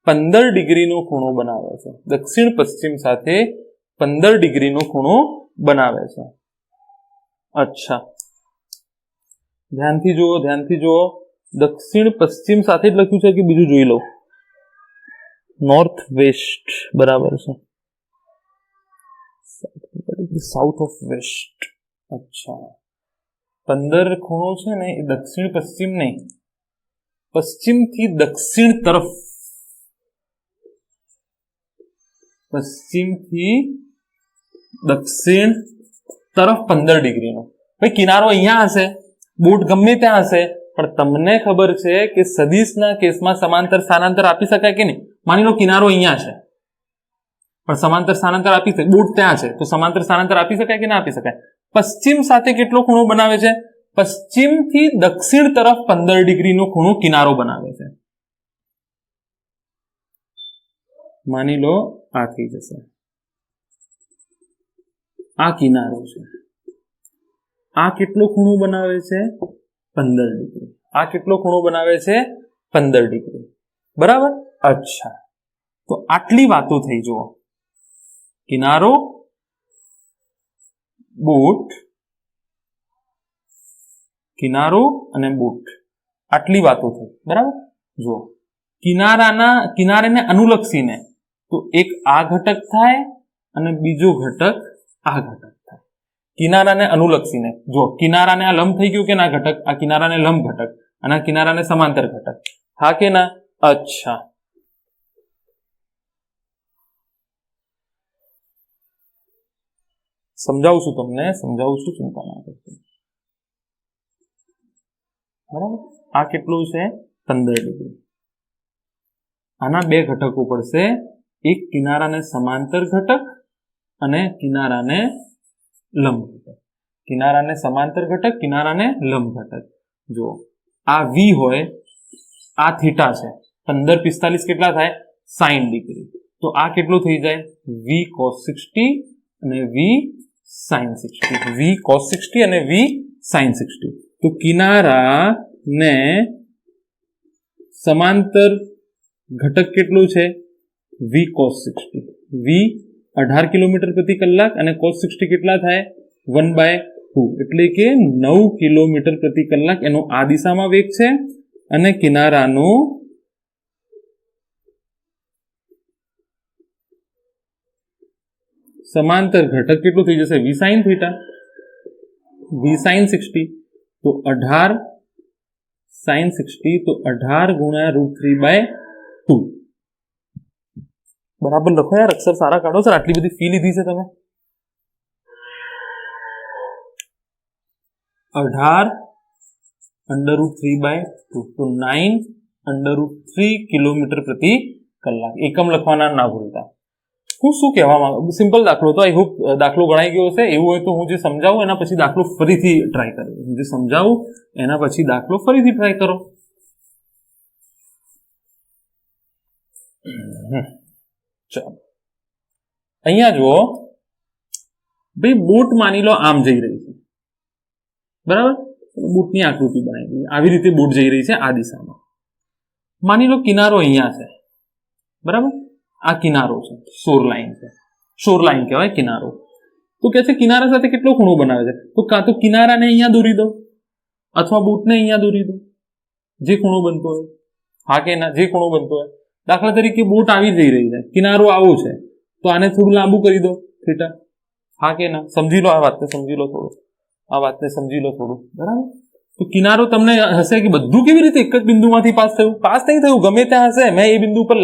15 ડિગ્રીનો ખૂણો બનાવે છે. દક્ષિણ પશ્ચિમ સાથે 15 ડિગ્રીનો ખૂણો બનાવે છે. અચ્છા, ધ્યાનથી જુઓ. દક્ષિણ પશ્ચિમ સાથે જ લખ્યું છે કે બીજું જોઈ લો? નોર્થ વેસ્ટ, બરાબર છે. South of west. અચ્છા, 15 ખૂણો છે ને એ દક્ષિણ પશ્ચિમ નહીં, પશ્ચિમથી દક્ષિણ તરફ, પશ્ચિમથી દક્ષિણ તરફ 15 ડિગ્રીનો. ભાઈ કિનારો અહીંયા હશે, બોટ ગમે ત્યાં હશે, પણ તમને ખબર છે કે સદિશના કેસમાં સમાંતર સ્થાનાંતર આપી શકાય કે નહીં? માની લો કિનારો અહીંયા છે પણ સમાંતર સ્થાનાંતર આપી શકે, બોટ ત્યાં છે, તો સમાંતર સ્થાનાંતર આપી શકાય કે ના આપી શકાય? પશ્ચિમ સાથે કેટલો ખૂણો બનાવે છે? પશ્ચિમથી દક્ષિણ તરફ 15 ડિગ્રીનો ખૂણો કિનારો બનાવે છે. માની લો આ થઈ જશે, આ કિનારો છે. આ કેટલો ખૂણો બનાવે છે? 15 ડિગ્રી. આ કેટલો ખૂણો બનાવે છે? 15 ડિગ્રી, બરાબર. અચ્છા, તો આટલી વાતો થઈ. જુઓ, કિનારો, બોટ, કિનારો અને બોટ, આટલી વાતો થઈ, બરાબર. જુઓ, કિનારાને અનુલક્ષીને તો એક આ ઘટક થાય અને બીજો ઘટક આ ઘટક થાય. કિનારાને અનુલક્ષીને, જો કિનારાને આ લંબ થઈ ગયું કે ના ઘટક, આ કિનારાને લંબ ઘટક અને આ કિનારાને સમાંતર ઘટક, હા કે ના? અચ્છા, સમજાવું છું, ચિંતા ના કરશો, બરાબર. આ કેટલું છે? 15 ડિગ્રી. આના બે ઘટકો પડશે, એક કિનારાને સમાંતર ઘટક અને કિનારાને લંબ ઘટક. કિનારાને સમાંતર ઘટક, કિનારાને લંબ ઘટક. જો આ v હોય, આ થીટા છે, 15 45 કેટલા થાય? 60 ડિગ્રી. તો આ કેટલું થઈ જાય? v cos 60 અને v sin 60. v cos 60 અને v sin 60. તો કિનારાને સમાંતર ઘટક કેટલું છે? v cos 60. v 18 કિલોમીટર પ્રતિ કલાક અને cos 60 કેટલા થાય? 1/2, એટલે કે 9 કિલોમીટર પ્રતિ કલાક એનો આ દિશામાં વેગ છે. અને કિનારાનો સમાંતર ઘટક કેટલું થઈ જશે? v sin theta, v sin 60. તો 18 sin 60, તો 18 ગુણ્યા √3/2. બરાબર લખો યાર, અક્ષર સારા કાઢો સર. આટલી બધી ફી લીધી છે તમે. 18 √3/2, તો 9 √3 કિલોમીટર પ્રતિ કલાક. એકમ લખવાના ના ભૂલતા. હું શું કહેવા માંગુ, સિમ્પલ દાખલો તો આઈ હોપ દાખલો ગણાઈ ગયો હશે. એવું હોય તો હું જે સમજાવું એના પછી દાખલો ફરીથી ટ્રાય કરો. હું જે સમજાવું એના પછી દાખલો ફરીથી ટ્રાય કરો. ચાલો અહીંયા જુઓ ભાઈ, બોટ માની લો આમ જઈ રહી છે, બરાબર. બોટની આકૃતિ બનાવી દઈએ. આવી રીતે બોટ જઈ રહી છે આ દિશામાં. માની લો કિનારો અહીંયા છે, બરાબર. આ કિનારો છે, શોર લાઈન છે. શોર લાઈન કહેવાય કિનારો. તો કે છે કિનારા સાથે કેટલો ખૂણો બનાવે છે, તો કાં તો કિનારાને અહીંયા દોરી દો અથવા બોટને અહીંયા દોરી દો, જે ખૂણો બનતો હોય. હા કે ના, જે ખૂણો બનતો હોય. દાખલા તરીકે બોટ આવી જઈ રહી છે, કિનારો આવો છે, તો આને થોડું લાંબુ કરી દો, થીટા. હા કે ના, સમજી લો આ વાતને, સમજી લો થોડું, આ વાતને સમજી લો થોડું, બરાબર. તો કિનારો તમને હશે કે બધું કેવી રીતે એક જ બિંદુમાંથી પાસ થયું? પાસ નહીં થયું, ગમે ત્યાં હશે. મેં એ બિંદુ ઉપર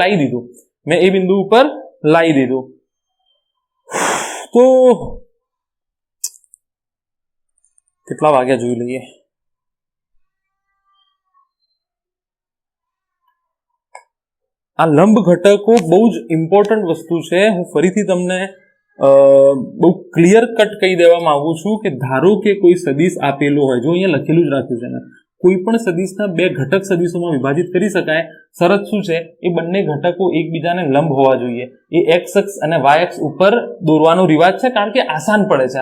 લાવી દીધું, તો કેટલા વાગ્યા જોઈ લઈએ. આ લંબ ઘટકો બહુ જ ઇમ્પોર્ટન્ટ વસ્તુ છે. હું ફરીથી તમને બહુ ક્લિયર કટ કહી દેવા માંગુ છું કે ધારો કે કોઈ સદિશ આપેલો હોય, જો અહીંયા લખેલું જ રાખ્યું છે ને, કોઈ પણ સદિશના બે ઘટક સદિશોમાં વિભાજિત કરી શકાય. શરત શું છે? એ બંને ઘટકો એકબીજાને લંબ હોવા જોઈએ. એ એક્સ અક્ષ અને વાય અક્ષ ઉપર દોરવાનો રિવાજ છે, કારણ કે આસાન પડે છે.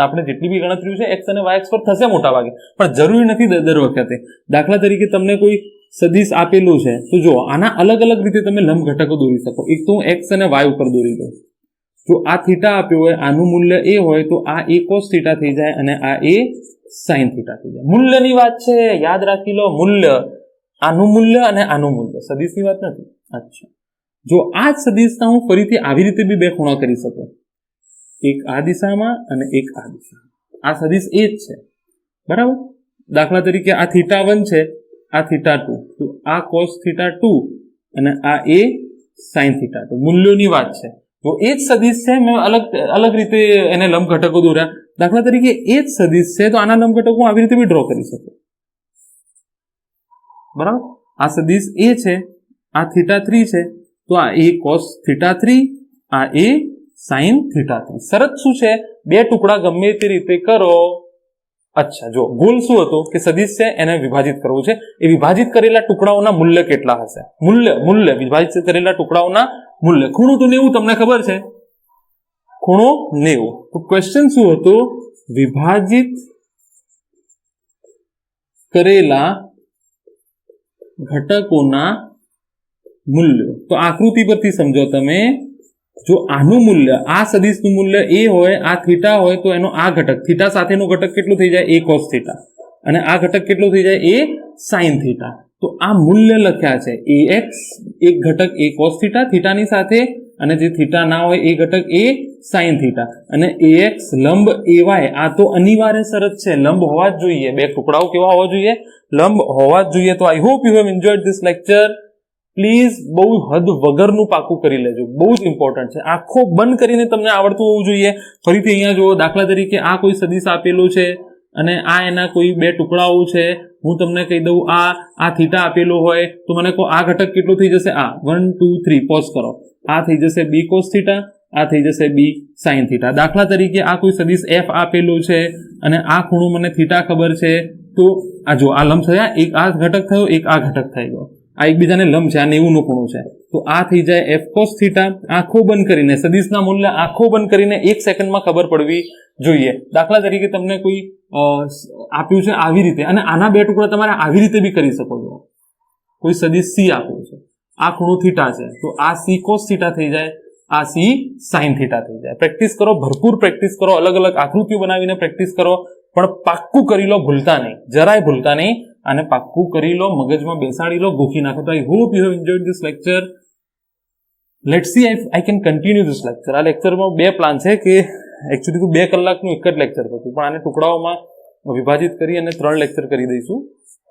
આપણે જેટલી બી ગણતરીઓ છે એક્સ અને વાય અક્ષ પર થશે મોટા ભાગે, પણ જરૂરી નથી દર વખતે. દાખલા તરીકે તમને કોઈ સદિશ આપેલું છે, તો જો આના અલગ અલગ રીતે તમે લંબ ઘટકો દોરી શકો. એક તો હું એક્સ અને વાય ઉપર દોરી દઉં. જો આ થીટા આપ્યો હોય, આનું મૂલ્ય એ હોય, તો આ એ કોસ થીટા થઈ જાય અને આ એ સાઇન થીટા થઈ જાય. મૂલ્યની વાત છે, યાદ રાખી લો. મૂલ્ય, આનું મૂલ્ય અને આનું મૂલ્ય, સદિશની વાત નથી. અચ્છા, જો આ જ સદિશના હું ફરીથી આવી રીતે બી બે ખૂણા કરી શકું, એક આ દિશામાં અને એક આ દિશામાં. આ સદિશ એ જ છે, બરાબર. દાખલા તરીકે આ થીટા 1 છે, આ થીટા 2, તો આ કોસ થીટા 2 અને આ એ સાઇન થીટા 2. મૂલ્યોની વાત છે. તો એ જ સદિશ છે, મેં અલગ રીતે એને લંબ ઘટકો દોર્યા. દાખલા તરીકે એ જ સદિશ છે, તો આના લંબ ઘટકો આવી રીતે બી ડ્રો કરી શકું, બરાબર. આ સદિશ એ છે, આ થીટા 3 છે, તો આ એ કોસ થીટા 3, આ એ સાઇન થીટા 3. શરત શું છે? બે ટુકડા ગમે તે રીતે કરો. અચ્છા, જો ગોલ શું હતો કે સદિશ છે એને વિભાજિત કરવું છે. એ વિભાજિત કરેલા ટુકડાઓના મૂલ્ય કેટલા હશે? મૂલ્ય વિભાજિત કરેલા ટુકડાઓના મૂલ્ય. ખૂણો તો 90 તમને ખબર છે, ખૂણો 90. તો ક્વેશ્ચન શું હતો? વિભાજિત કરેલા ઘટકોના મૂલ્યો. તો આકૃતિ પરથી સમજો તમે. જો આનું મૂલ્ય, આ સદિશનું મૂલ્ય એ હોય, આ થીટા હોય, તો એનો આ ઘટક, થીટા સાથેનો ઘટક કેટલો થઈ જાય? એ કોસ થીટા. અને આ ઘટક કેટલો થઈ જાય? એ સાઇન થીટા. તો આ મૂલ્ય લખ્યા છે. એ એક્સ, એક ઘટક એ કોસ થીટા, થીટાની સાથે, અને જે થીટા ના હોય એ ઘટક એ સાઇન થીટા, અને એ એક્સ લંબ એ વાય. આ તો અનિવાર્ય શરત છે, લંબ હોવા જ જોઈએ. બે ટુકડાઓ કેવા હોવા જોઈએ? લંબ હોવા જ જોઈએ. તો I hope you have enjoyed this lecture. Please બહુ હદ વગરનું પાકું કરી લેજો, બહુ જ ઇમ્પોર્ટન્ટ છે. આંખો બંધ કરીને તમને આવડતું હોવું જોઈએ. ફરીથી અહીંયા જુઓ, દાખલા તરીકે આ કોઈ સદિશ આપેલો છે અને આ એના કોઈ બે ટુકડાઓ છે. હું તમને કહી દઉં, આ થીટા આપેલો હોય તો મને કહો આ ઘટક કેટલો થઈ જશે? આ 1 2 3 પોઝ કરો. આ થઈ જશે બી કોસ થીટા, આ થઈ જશે બી સાઇન થીટા. દાખલા તરીકે આ કોઈ સદિશ એફ આપેલો છે અને આ ખૂણો મને થીટા ખબર છે, તો આ જો આ લંબ થયા, એક આ ઘટક થયો, એક આ ઘટક થઈ ગયો. આ એકબીજાને લંબ છે, આ 90 નો ખૂણો છે, તો આ થઈ જાય એફ કોસ થીટા. આંખો બંધ કરીને સદિશના મૂલ્ય આંખો બંધ કરીને 1 સેકન્ડમાં ખબર પડવી જોઈએ. દાખલા તરીકે તમને કોઈ આપ્યું છે આવી રીતે, અને આના બે ટુકડા તમારે આવી રીતે બી કરી શકો છો. કોઈ સદિશ સી આપ્યું છે, આ ખૂણો થીટા છે, તો આ સી કોસ થીટા થઈ જાય, આ સી સાઇન થીટા થઈ જાય. પ્રેક્ટિસ કરો, ભરપૂર પ્રેક્ટિસ કરો, અલગ અલગ આકૃતિઓ બનાવીને પ્રેક્ટિસ કરો, પણ પાક્કું કરી લો, ભૂલતા નહીં, જરાય ભૂલતા નહીં. અને પાક્કું કરી લો, મગજમાં બેસાડી લો, ગોખી નાખો. તો I hope you have enjoyed this lecture. Let's C I can continue this lecture. આ લેક્ચરમાં બે પ્લાન છે કે એકચ્યુઅલી તો 2 કલાકનું એક જ લેક્ચર હતું, પણ આને ટુકડાઓમાં વિભાજિત કરી અને 3 લેક્ચર કરી દઈશું,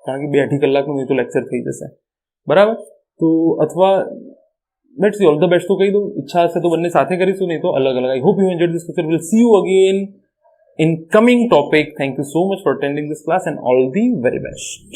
કારણ કે 2-2.5 કલાકનું નહીં તો લેક્ચર થઈ જશે, બરાબર. તો અથવા let's see, all the best તો કહી દઉં. ઈચ્છા હશે તો બંને સાથે કરીશું, નહીં તો અલગ અલગ. I hope you enjoyed this lecture. Will see you again in coming topic. Thank you so much for attending this class and all the very best.